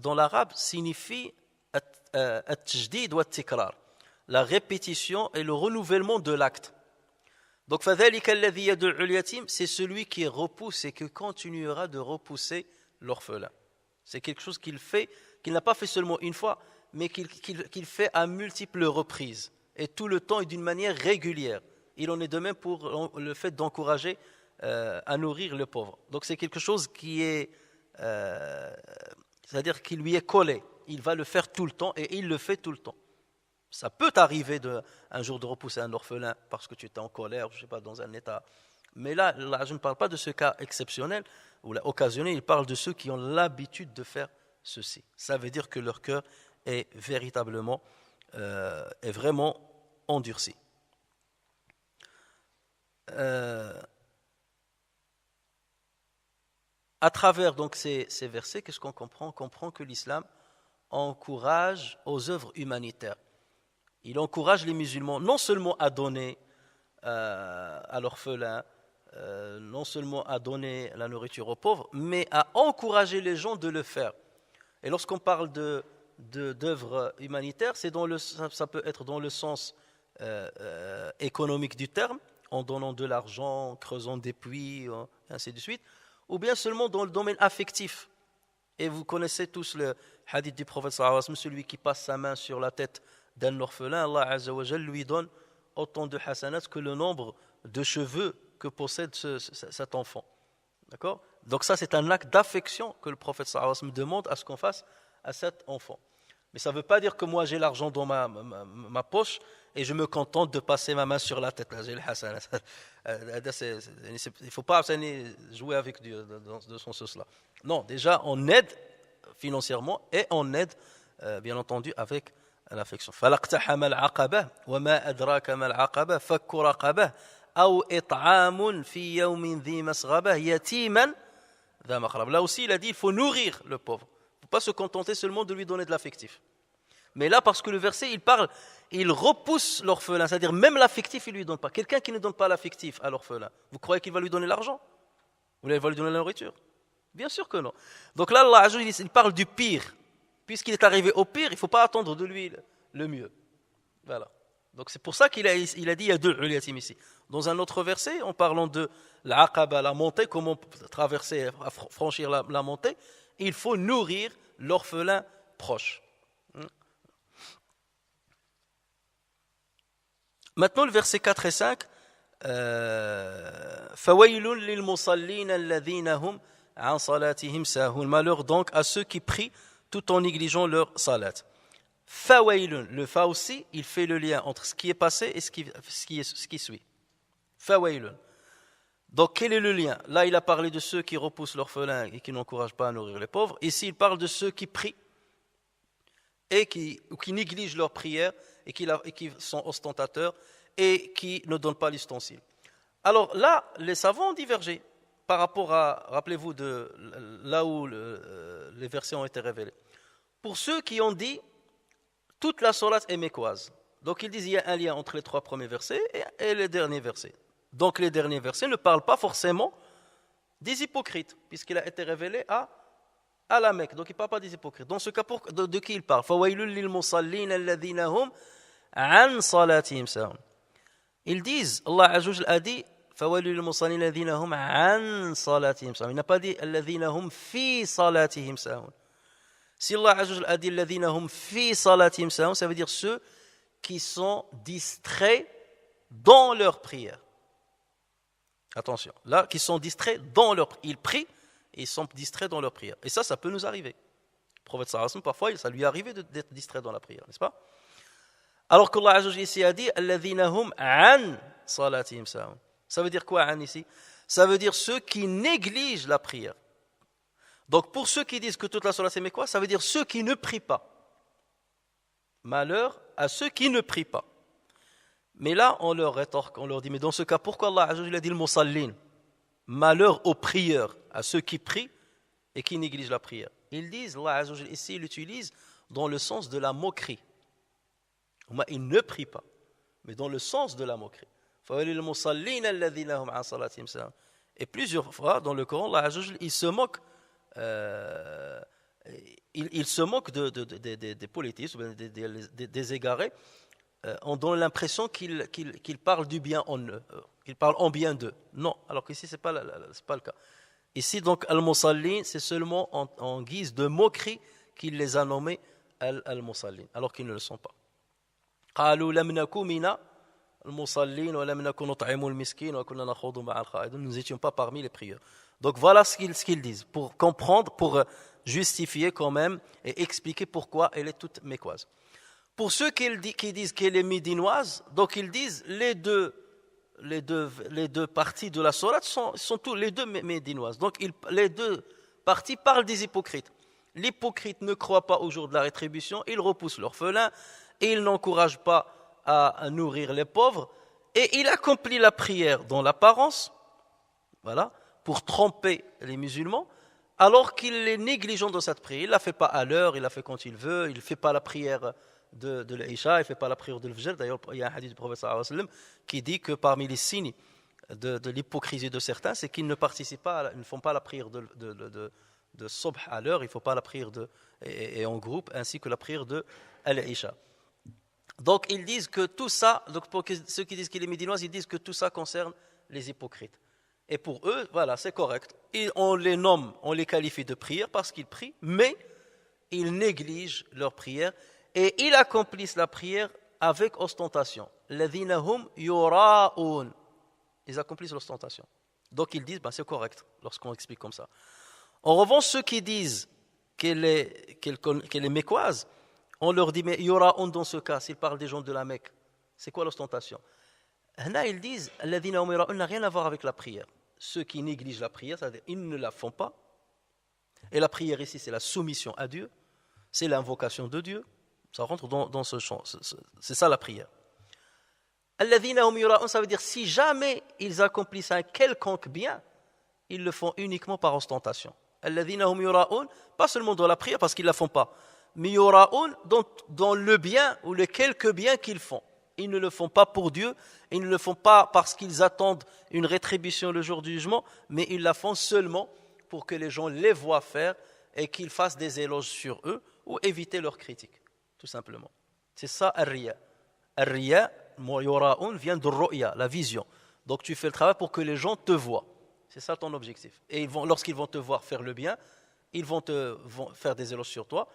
dans l'arabe signifie at-tajdid wa at-tikrar, la répétition et le renouvellement de l'acte. Donc فَذَلِكَ الَّذِي يَدُعُّ الْيَتِيمَ, c'est celui qui repousse et qui continuera de repousser l'orphelin. C'est quelque chose qu'il fait, qu'il n'a pas fait seulement une fois, mais qu'il fait à multiples reprises, et tout le temps et d'une manière régulière. Il en est de même pour le fait d'encourager à nourrir le pauvre. Donc c'est quelque chose qui est, c'est-à-dire qui lui est collé. Il va le faire tout le temps et il le fait tout le temps. Ça peut t'arriver un jour de repousser un orphelin parce que tu étais en colère, je ne sais pas, dans un état. Mais là, je ne parle pas de ce cas exceptionnel ou occasionnel, il parle de ceux qui ont l'habitude de faire ceci. Ça veut dire que leur cœur est véritablement, est vraiment endurci. À travers donc ces versets, qu'est-ce qu'on comprend? On comprend que l'islam encourage aux œuvres humanitaires. Il encourage les musulmans non seulement à donner à l'orphelin, non seulement à donner la nourriture aux pauvres, mais à encourager les gens de le faire. Et lorsqu'on parle d'œuvres humanitaires, ça peut être dans le sens économique du terme, en donnant de l'argent, en creusant des puits, et ainsi de suite, ou bien seulement dans le domaine affectif. Et vous connaissez tous le hadith du prophète sallallahu alayhi wa sallam, celui qui passe sa main sur la tête d'un orphelin, Allah Azza wa Jalla lui donne autant de hasanat que le nombre de cheveux que possède cet enfant. D'accord? Donc ça, c'est un acte d'affection que le prophète sallallahu alayhi wa sallam demande à ce qu'on fasse à cet enfant. Mais ça ne veut pas dire que moi j'ai l'argent dans ma poche et je me contente de passer ma main sur la tête. Là, j'ai le hasanat. Il ne faut pas jouer avec Dieu de son sens-là. Non, déjà on aide financièrement et on aide bien entendu avec l'affection. فَلَقْتَحَمَ الْعَقَبَةَ وَمَا أَدْرَاكَ مَا الْعَقَبَةُ فَكُّ رَقَبَةٍ أَوْ إِطْعَامٌ فِي يَوْمٍ ذِي مَسْغَبَةٍ يَتِيمًا ذَا مَقْرَبَةٍ. Là aussi il a dit il faut nourrir le pauvre. Il ne faut pas se contenter seulement de lui donner de l'affectif. Mais là, parce que le verset, il repousse l'orphelin, c'est-à-dire même l'affectif, il ne lui donne pas. Quelqu'un qui ne donne pas l'affectif à l'orphelin, vous croyez qu'il va lui donner l'argent? Ou il va lui donner la nourriture? Bien sûr que non. Donc là, Allah, il parle du pire. Puisqu'il est arrivé au pire, il ne faut pas attendre de lui le mieux. Voilà. Donc c'est pour ça qu'il a dit il y a deux uliyatim ici. Dans un autre verset, en parlant de l'aqaba, la montée, comment traverser, franchir la montée, il faut nourrir l'orphelin proche. Maintenant, le verset 4 et 5, فَوَيْلٌ لِلْمُصَلِّينَ الَّذِينَ هُمْ عَنْ صَلَاتِهِمْ سَاهُونَ. Malheur donc à ceux qui prient tout en négligeant leur salat. فَوَيْلٌ, le fa aussi, il fait le lien entre ce qui est passé et ce qui suit. فَوَيْلٌ. Donc quel est le lien? Là, il a parlé de ceux qui repoussent l'orphelin et qui n'encouragent pas à nourrir les pauvres. Ici, il parle de ceux qui prient et qui négligent leur prière et qui sont ostentateurs et qui ne donnent pas l'ustensile. Alors là, les savants ont divergé. par rapport à, rappelez-vous de là où les versets ont été révélés. Pour ceux qui ont dit toute la sourate est mécoise. Donc ils disent qu'il y a un lien entre les 3 premiers versets et les derniers versets. Donc les derniers versets ne parlent pas forcément des hypocrites, puisqu'il a été révélé à la Mecque. Donc il ne parle pas des hypocrites. Dans ce cas, de qui il parle? Ils disent, Allah Azza wa Jalla a dit, il n'a pas dit si Allah Azza wa Jalla a dit ça veut dire ceux qui sont distraits dans leur prière. Attention, là, qui sont distraits dans leur prière. Ils prient et ils sont distraits dans leur prière. Et ça peut nous arriver. Le prophète sallallahu alayhi wa sallam, parfois, ça lui est arrivé d'être distrait dans la prière, n'est-ce pas? Alors qu'Allah Azza wa Jalla ici a dit alladhina hum an salatihim sahun. Ça veut dire quoi an ici? Ça veut dire ceux qui négligent la prière. Donc pour ceux qui disent que toute la salat c'est mais quoi? Ça veut dire ceux qui ne prient pas. Malheur à ceux qui ne prient pas. Mais là on leur rétorque, on leur dit mais dans ce cas pourquoi Allah Azza wa Jalla a dit le musallin? Malheur aux prieurs, à ceux qui prient et qui négligent la prière. Ils disent, Allah Azza wa Jalla ici il l'utilise dans le sens de la moquerie. Ils ne prient pas, mais dans le sens de la moquerie. Et plusieurs fois dans le Coran, Allah Azza wa Jalla, il se moque, il se moque des politistes, des égarés, on donne l'impression qu'il parle du bien en eux, qu'il parle en bien d'eux. Non, alors qu'ici c'est pas le cas. Ici donc al-musallin, c'est seulement en guise de moquerie qu'il les a nommés al-musallin, alors qu'ils ne le sont pas. قالوا لم نكن من المصلين ولم نكن نطعم المسكين وكنا نخوض مع الخائضين. Nous n'étions pas parmi les prieurs. Donc voilà ce qu'ils disent pour comprendre, pour justifier quand même et expliquer pourquoi elle est toute mécoise. Pour ceux qui disent qu'elle est médinoise, donc ils disent les deux parties de la sourate sont tous les deux médinoises. Donc les deux parties parlent des hypocrites. L'hypocrite ne croit pas au jour de la rétribution, il repousse l'orphelin, et il n'encourage pas à nourrir les pauvres, et il accomplit la prière dans l'apparence, voilà, pour tromper les musulmans, alors qu'il est négligent dans cette prière. Il ne la fait pas à l'heure, il la fait quand il veut, il ne fait pas la prière de l'Isha, il ne fait pas la prière de l'Fajr. D'ailleurs, il y a un hadith du prophète sallallahu alayhi wa sallam qui dit que parmi les signes de l'hypocrisie de certains, c'est qu'ils ne participent pas, ils ne font pas la prière de Subh à l'heure, il ne faut pas la prière et en groupe, ainsi que la prière de l'Isha. Donc ils disent que tout ça, donc pour ceux qui disent qu'il est médinoise, ils disent que tout ça concerne les hypocrites. Et pour eux, voilà, c'est correct. On les nomme, on les qualifie de prière parce qu'ils prient, mais ils négligent leur prière et ils accomplissent la prière avec ostentation. Ladhina hum yura'un. Ils accomplissent l'ostentation. Donc ils disent, c'est correct lorsqu'on explique comme ça. En revanche, ceux qui disent qu'elle est mécoise, on leur dit, mais il y aura honte dans ce cas, s'ils parlent des gens de la Mecque. C'est quoi l'ostentation? Là, ils disent, alladhina hum yura'un n'a rien à voir avec la prière. Ceux qui négligent la prière, c'est-à-dire ils ne la font pas. Et la prière ici, c'est la soumission à Dieu, c'est l'invocation de Dieu. Ça rentre dans ce champ, c'est ça la prière. Alladhina hum yura'un, ça veut dire si jamais ils accomplissent un quelconque bien, ils le font uniquement par ostentation. Alladhina hum yura'un, pas seulement dans la prière parce qu'ils ne la font pas, mais yura'un dans le bien ou les quelques biens qu'ils font. Ils ne le font pas pour Dieu, ils ne le font pas parce qu'ils attendent une rétribution le jour du jugement, mais ils la font seulement pour que les gens les voient faire et qu'ils fassent des éloges sur eux ou éviter leurs critiques, tout simplement. C'est ça ar-riya. Ar-riya, yura'un, vient de ru'ya, la vision. Donc tu fais le travail pour que les gens te voient. C'est ça ton objectif. Et lorsqu'ils vont te voir faire le bien, ils vont faire des éloges sur toi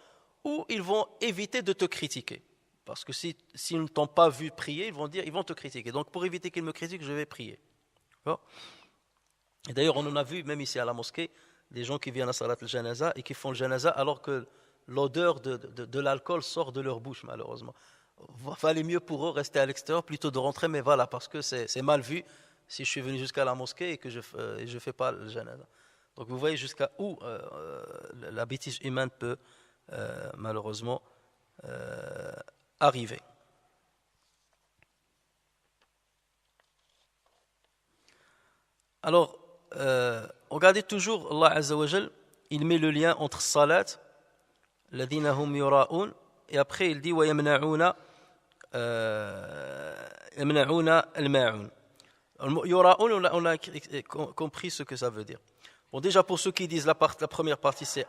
ou ils vont éviter de te critiquer. Parce que s'ils ne t'ont pas vu prier, ils vont te critiquer. Donc pour éviter qu'ils me critiquent, je vais prier. D'accord ? Et d'ailleurs, on en a vu, même ici à la mosquée, des gens qui viennent à Salat al-Janaza et qui font le Janaza alors que l'odeur de l'alcool sort de leur bouche, malheureusement. Il valait mieux pour eux rester à l'extérieur plutôt de rentrer, mais voilà, parce que c'est mal vu si je suis venu jusqu'à la mosquée et que je ne fais pas le Janaza. Donc vous voyez jusqu'à où la bêtise humaine peut malheureusement arriver. Alors, regardez toujours, Allah Azza wa Jal, il met le lien entre salat, ladina hum yura'un, et après il dit wa yamna'una al-ma'un. Yura'un, on a compris ce que ça veut dire. Bon, déjà pour ceux qui disent la première partie c'est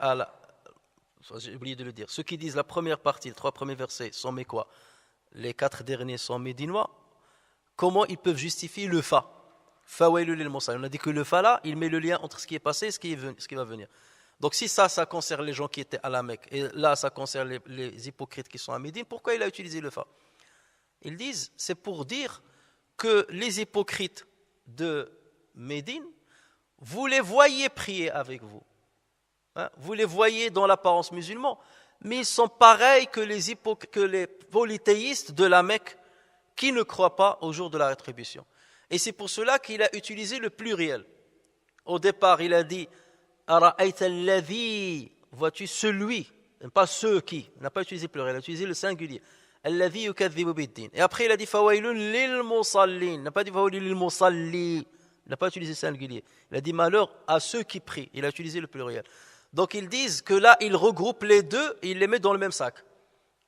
j'ai oublié de le dire, ceux qui disent la première partie, les 3 premiers versets sont mécois, les 4 derniers sont médinois, comment ils peuvent justifier le fa? Fawailul lil musallin. On a dit que le fa là, il met le lien entre ce qui est passé et ce qui va venir. Donc si ça concerne les gens qui étaient à la Mecque, et là ça concerne les hypocrites qui sont à Médine, pourquoi il a utilisé le fa? Ils disent, c'est pour dire que les hypocrites de Médine, vous les voyez prier avec vous. Vous les voyez dans l'apparence musulmans, mais ils sont pareils que les polythéistes de la Mecque qui ne croient pas au jour de la rétribution. Et c'est pour cela qu'il a utilisé le pluriel. Au départ, il a dit Ara'ayta alladhi, vois-tu celui, pas ceux qui, il n'a pas utilisé le pluriel, il a utilisé le singulier. Alladhi yukadhibu bid-din. Et après, il a dit Fawailun lil musallin, il n'a pas dit Fawailun lil musalli, il n'a pas utilisé le singulier. Il a dit malheur à ceux qui prient, il a utilisé le pluriel. Donc ils disent que là, il regroupe les deux et il les met dans le même sac.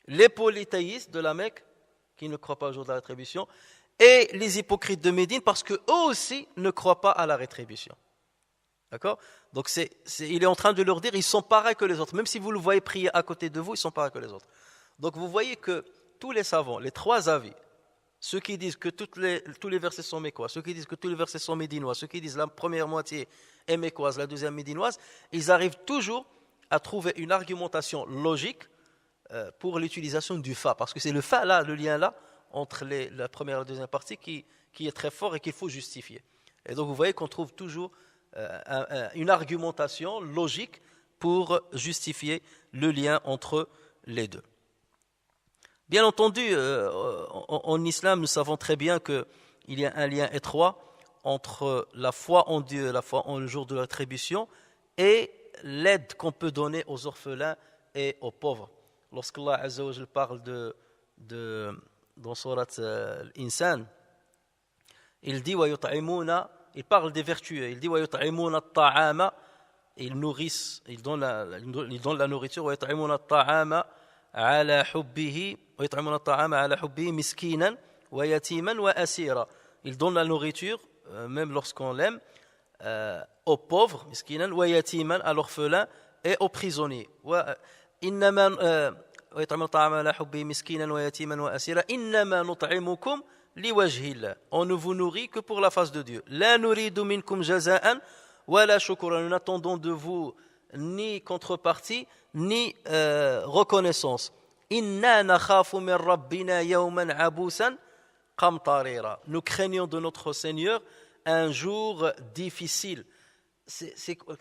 Les polythéistes de la Mecque, qui ne croient pas au jour de la rétribution, et les hypocrites de Médine, parce qu'eux aussi ne croient pas à la rétribution. D'accord? Donc il est en train de leur dire, ils sont pareils que les autres. Même si vous le voyez prier à côté de vous, ils sont pareils que les autres. Donc vous voyez que tous les savants, les 3 avis, ceux qui disent que tous les versets sont mécois, ceux qui disent que tous les versets sont médinois, ceux qui disent la première moitié est mécoise, la deuxième médinoise, ils arrivent toujours à trouver une argumentation logique pour l'utilisation du fa, parce que c'est le fa là, le lien là, entre la première et la deuxième partie qui est très fort et qu'il faut justifier. Et donc vous voyez qu'on trouve toujours une argumentation logique pour justifier le lien entre les deux. Bien entendu, en islam, nous savons très bien qu'il y a un lien étroit entre la foi en Dieu, la foi en le jour de la rétribution et l'aide qu'on peut donner aux orphelins et aux pauvres. Lorsqu'Allah Azza wa Jal parle dans Surat Al-Insan, il dit il parle des vertueux, il dit وَيُطْعِمُونَ الطَّعَامَ, ils nourrissent, ils donnent la nourriture, وَيُطْعِمُونَ الطَّعَامَ على حبه ويطعمون الطعام على حبه مسكينا ويتيما وأسيرا. Ils donnent la nourriture même lorsqu'on l'aime aux pauvres, miskinan, ويتيما, à l'orphelin et aux prisonniers. إنما ويطعمون الطعام على حبه مسكينا ويتيما وأسيرا إنما نطعمكم لوجه الله. On ne vous nourrit que pour la face de Dieu. لا نريد منكم جزاء ولا شكرا. Nous n'attendons de vous ni contrepartie ni reconnaissance. Inna nakhafu min rabbina yawman abusan qamtarira. Nous craignons de notre Seigneur un jour difficile.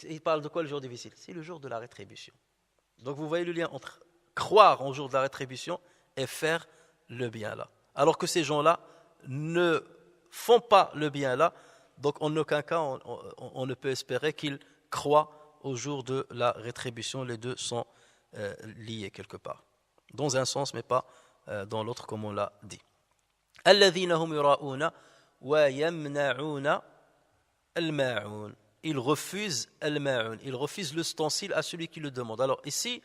Il parle de quoi le jour difficile? C'est le jour de la rétribution. Donc vous voyez le lien entre croire au jour de la rétribution et faire le bien là. Alors que ces gens-là ne font pas le bien là, donc en aucun cas on ne peut espérer qu'ils croient au jour de la rétribution. Les deux sont liés quelque part, dans un sens mais pas dans l'autre comme on l'a dit. Alladhina hum yura'una wa yamna'una al-ma'un. Ils refusent al-ma'un, ils refusent l'ustensile à celui qui le demande. Alors ici,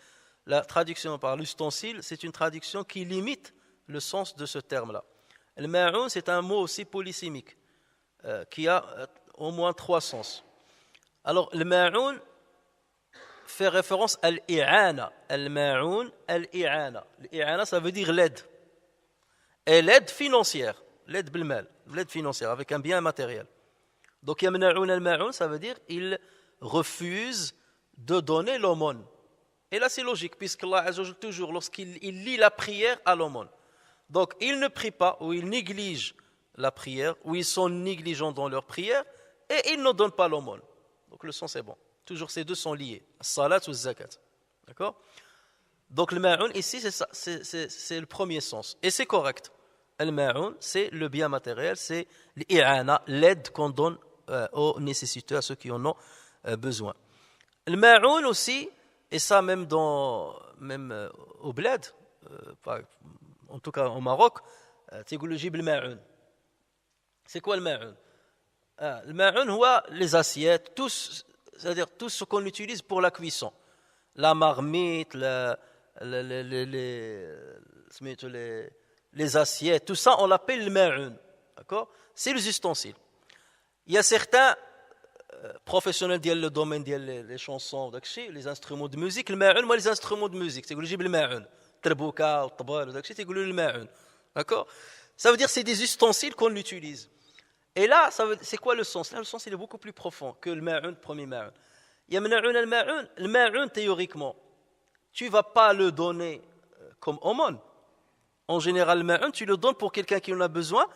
la traduction par l'ustensile, c'est une traduction qui limite le sens de ce terme-là. Al-ma'un, c'est un mot aussi polysémique qui a au moins 3 sens. Alors, le ma'un fait référence à l'i'ana. Al-ma'un, al-i'ana. L'i'ana, ça veut dire l'aide. Et l'aide financière, l'aide bilmal, l'aide financière, avec un bien matériel. Donc, yamna'un al-ma'un, ça veut dire ils refusent de donner l'aumône. Et là, c'est logique, puisqu'Allah Azza wa Jalla, toujours, lorsqu'il lie la prière à l'aumône. Donc, ils ne prient pas, ou ils négligent la prière, ou ils sont négligents dans leur prière, et ils ne donnent pas l'aumône. Donc, le sens est bon. Toujours, ces deux sont liés. Salat ou zakat. D'accord? Donc, le ma'un, ici, c'est le premier sens. Et c'est correct. Le ma'un, c'est le bien matériel, c'est l'i'ana, l'aide qu'on donne aux nécessiteux, à ceux qui en ont besoin. Le ma'un aussi, et ça même au bled, en tout cas au Maroc, c'est quoi le ma'un? Le ma'un, les assiettes, c'est-à-dire tout ce qu'on utilise pour la cuisson. La marmite, les assiettes, tout ça, on l'appelle le ma'un. D'accord? C'est les ustensiles. Il y a certains professionnels dans le domaine des chansons, les instruments de musique, le ma'un, moi les instruments de musique, c'est que j'ai le ma'un. Trabouka, tabal, c'est que le ma'un. D'accord? Ça veut dire que c'est des ustensiles qu'on utilise. Et là, c'est quoi le sens? Là, le sens il est beaucoup plus profond que le ma'un, premier ma'un. Il y a le ma'un, théoriquement, tu ne vas pas le donner comme aumône. En général, le ma'un, tu le donnes pour quelqu'un qui en a besoin,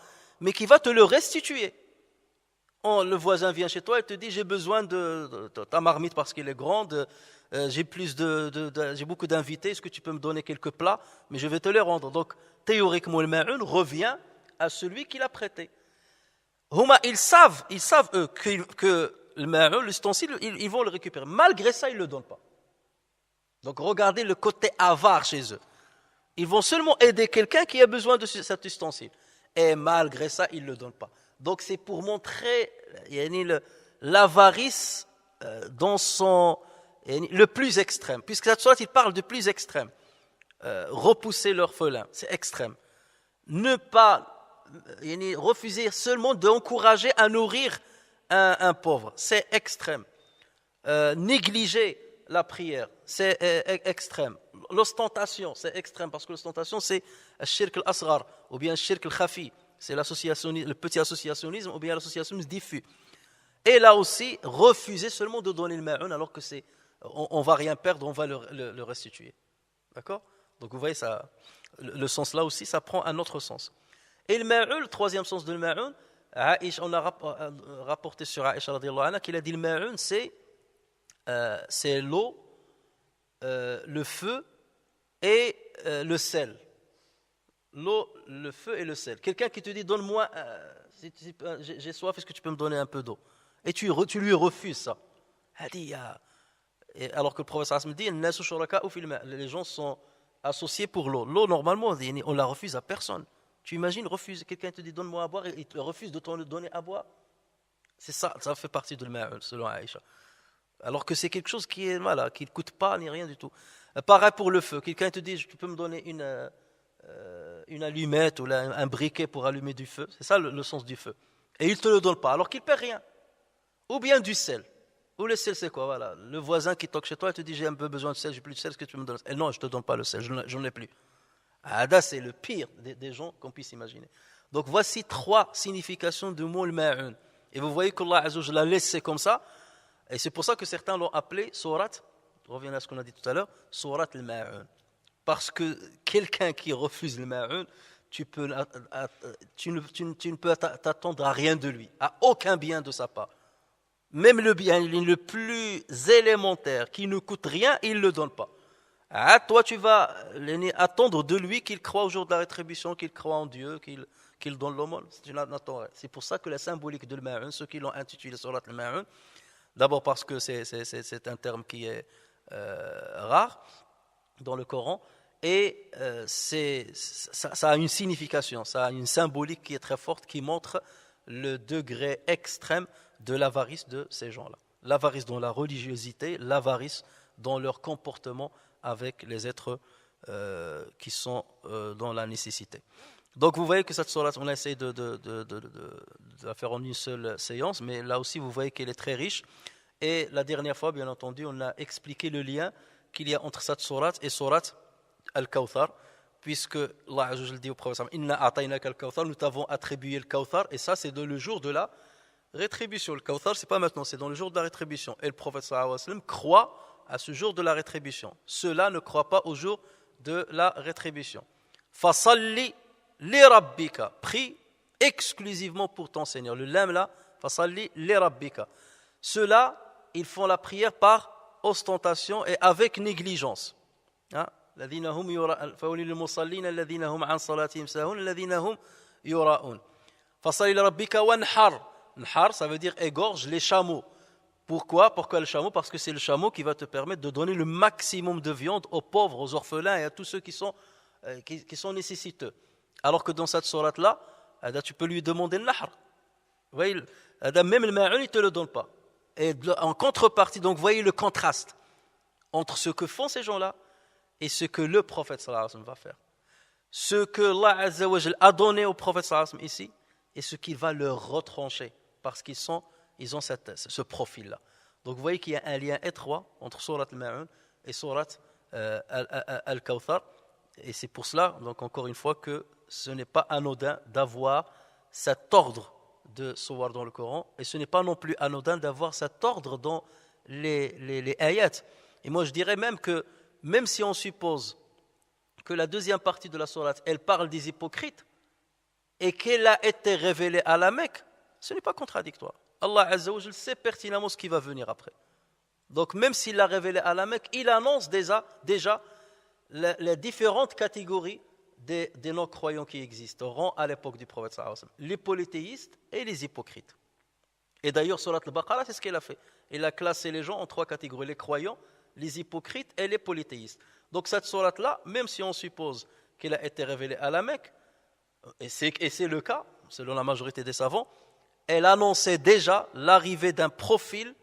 mais qui va te le restituer. Le voisin vient chez toi et te dit j'ai besoin de ta marmite parce qu'elle est grande, j'ai beaucoup d'invités, est-ce que tu peux me donner quelques plats, mais je vais te les rendre. Donc théoriquement le ma'un revient à celui qui l'a prêté. Ils savent eux que le ma'un, l'ustensile, ils vont le récupérer. Malgré ça, ils ne le donnent pas. Donc regardez le côté avare chez eux. Ils vont seulement aider quelqu'un qui a besoin de cet ustensile. Et malgré ça, ils ne le donnent pas. Donc c'est pour montrer l'avarice dans le plus extrême. Puisque cette sourate, il parle du plus extrême. Repousser l'orphelin, c'est extrême. Ne pas refuser seulement d'encourager à nourrir un pauvre, c'est extrême. Négliger la prière, c'est extrême. L'ostentation, c'est extrême, parce que l'ostentation, c'est le shirk al-asghar, ou bien le shirk al-khafi, c'est le petit associationnisme, ou bien l'associationnisme diffus. Et là aussi, refuser seulement de donner le ma'un, alors que on ne va rien perdre, on va le restituer. D'accord? Donc vous voyez, ça, le sens là aussi, ça prend un autre sens. Et le ma'un, le troisième sens de le ma'un, on a rapporté sur Aïcha radiyallahu anha qu'il a dit le ma'un, c'est l'eau, le feu et le sel. L'eau, le feu et le sel. Quelqu'un qui te dit donne-moi, j'ai soif, est-ce que tu peux me donner un peu d'eau? Et tu lui refuses ça. Alors que le prophète me dit les gens sont associés pour l'eau. L'eau, normalement, on la refuse à personne. Tu imagines, quelqu'un te dit donne-moi à boire et il te refuse de te donner à boire. C'est ça fait partie de l'ma'un, selon Aïcha. Alors que c'est quelque chose qui ne coûte pas ni rien du tout. Pareil pour le feu. Quelqu'un te dit tu peux me donner une allumette ou un briquet pour allumer du feu. C'est ça le sens du feu. Et il ne te le donne pas, alors qu'il ne paie rien. Ou bien du sel. Ou le sel, c'est quoi? Voilà. Le voisin qui toque chez toi et te dit j'ai un peu besoin de sel, j'ai plus de sel, est-ce que tu peux me donner? Et non, je ne te donne pas le sel, je n'en ai plus. C'est le pire des gens qu'on puisse imaginer. Donc voici 3 significations du mot al-ma'un. Et vous voyez qu'Allah Azza wa Jalla l'a laissé comme ça. Et c'est pour ça que certains l'ont appelé sourate, je reviens à ce qu'on a dit tout à l'heure, sourate al-ma'un. Parce que quelqu'un qui refuse le ma'un, tu ne peux t'attendre à rien de lui, à aucun bien de sa part. Même le bien le plus élémentaire, qui ne coûte rien, il ne le donne pas. Toi, tu vas attendre de lui qu'il croit au jour de la rétribution, qu'il croit en Dieu, qu'il donne l'aumône. C'est pour ça que la symbolique de l'ma'un, ceux qui l'ont intitulé surat al-ma'un, d'abord parce que c'est un terme qui est rare dans le Coran, et ça a une signification, ça a une symbolique qui est très forte, qui montre le degré extrême de l'avarice de ces gens-là. L'avarice dans la religiosité, l'avarice dans leur comportement avec les êtres qui sont dans la nécessité. Donc vous voyez que cette sourate, on a essayé de la faire en une seule séance, mais là aussi vous voyez qu'elle est très riche. Et la dernière fois, bien entendu, on a expliqué le lien qu'il y a entre cette sourate et sourate Al-Kawthar, puisque Allah Azza wa Jalla dit au prophète Inna a'taynaka al-Kawthar, nous t'avons attribué le Kawthar, et ça c'est dans le jour de la rétribution. Le Kawthar, c'est pas maintenant, c'est dans le jour de la rétribution. Et le prophète sallallahu alayhi wa sallam croit à ce jour de la rétribution. Ceux-là ne croient pas au jour de la rétribution. Fasalli li rabbika, prie exclusivement pour ton Seigneur. Le lam là, fasalli li rabbika. Ceux-là, ils font la prière par ostentation et avec négligence. الذين هم فأولي للمصلين الذين هم عن صلاتهم ساهون الذين هم يراءون فصل لربك وانحر. Nhar, ça veut dire égorge les chameaux. Pourquoi le chameau? Parce que c'est le chameau qui va te permettre de donner le maximum de viande aux pauvres, aux orphelins et à tous ceux qui sont nécessiteux. Alors que dans cette sourate-là, tu peux lui demander le nahr. Même le ma'un, il ne te le donne pas. Et en contrepartie, donc vous voyez le contraste entre ce que font ces gens-là et ce que le prophète sallallahu alayhi wa sallam va faire. Ce que Allah Azza wa Jal a donné au prophète sallallahu alayhi wa sallam ici et ce qu'il va leur retrancher parce qu'ils ont ce profil-là. Donc vous voyez qu'il y a un lien étroit entre Surat al-Ma'un et Surat al-Kawthar. Et c'est pour cela, donc encore une fois, que ce n'est pas anodin d'avoir cet ordre de Suwar dans le Coran, et ce n'est pas non plus anodin d'avoir cet ordre dans les ayats. Et moi je dirais même que, même si on suppose que la deuxième partie de la sourate, elle parle des hypocrites, et qu'elle a été révélée à la Mecque, ce n'est pas contradictoire. Allah Azza wa Jal sait pertinemment ce qui va venir après. Donc même s'il l'a révélé à la Mecque, il annonce déjà les différentes catégories des non-croyants qui existeront à l'époque du prophète sallallahu alayhi wa sallam, les polythéistes et les hypocrites. Et d'ailleurs, Surat al-Baqarah, c'est ce qu'elle a fait. Elle a classé les gens en trois catégories, les croyants, les hypocrites et les polythéistes. Donc cette sourate-là, même si on suppose qu'elle a été révélée à la Mecque, et c'est le cas, selon la majorité des savants, elle annonçait déjà l'arrivée d'un profil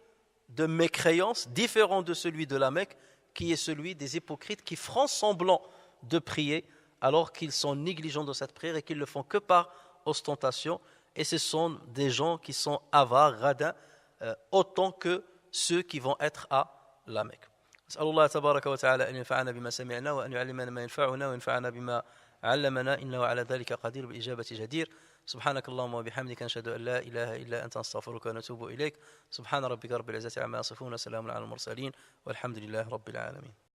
de mécréance différent de celui de la Mecque, qui est celui des hypocrites qui feront semblant de prier alors qu'ils sont négligents de cette prière et qu'ils ne le font que par ostentation. Et ce sont des gens qui sont avares, radins, autant que ceux qui vont être à la Mecque. أسأل الله تبارك وتعالى أن ينفعنا بما سمعنا وأن يعلمنا ما ينفعنا وينفعنا بما علمنا إنه على ذلك قدير بالإجابة جدير. سبحانك اللهم وبحمدك نشهد أن لا إله إلا أنت نستغفرك ونتوب إليك. سبحان ربك رب العزة عما يصفون وسلام على المرسلين والحمد لله رب العالمين.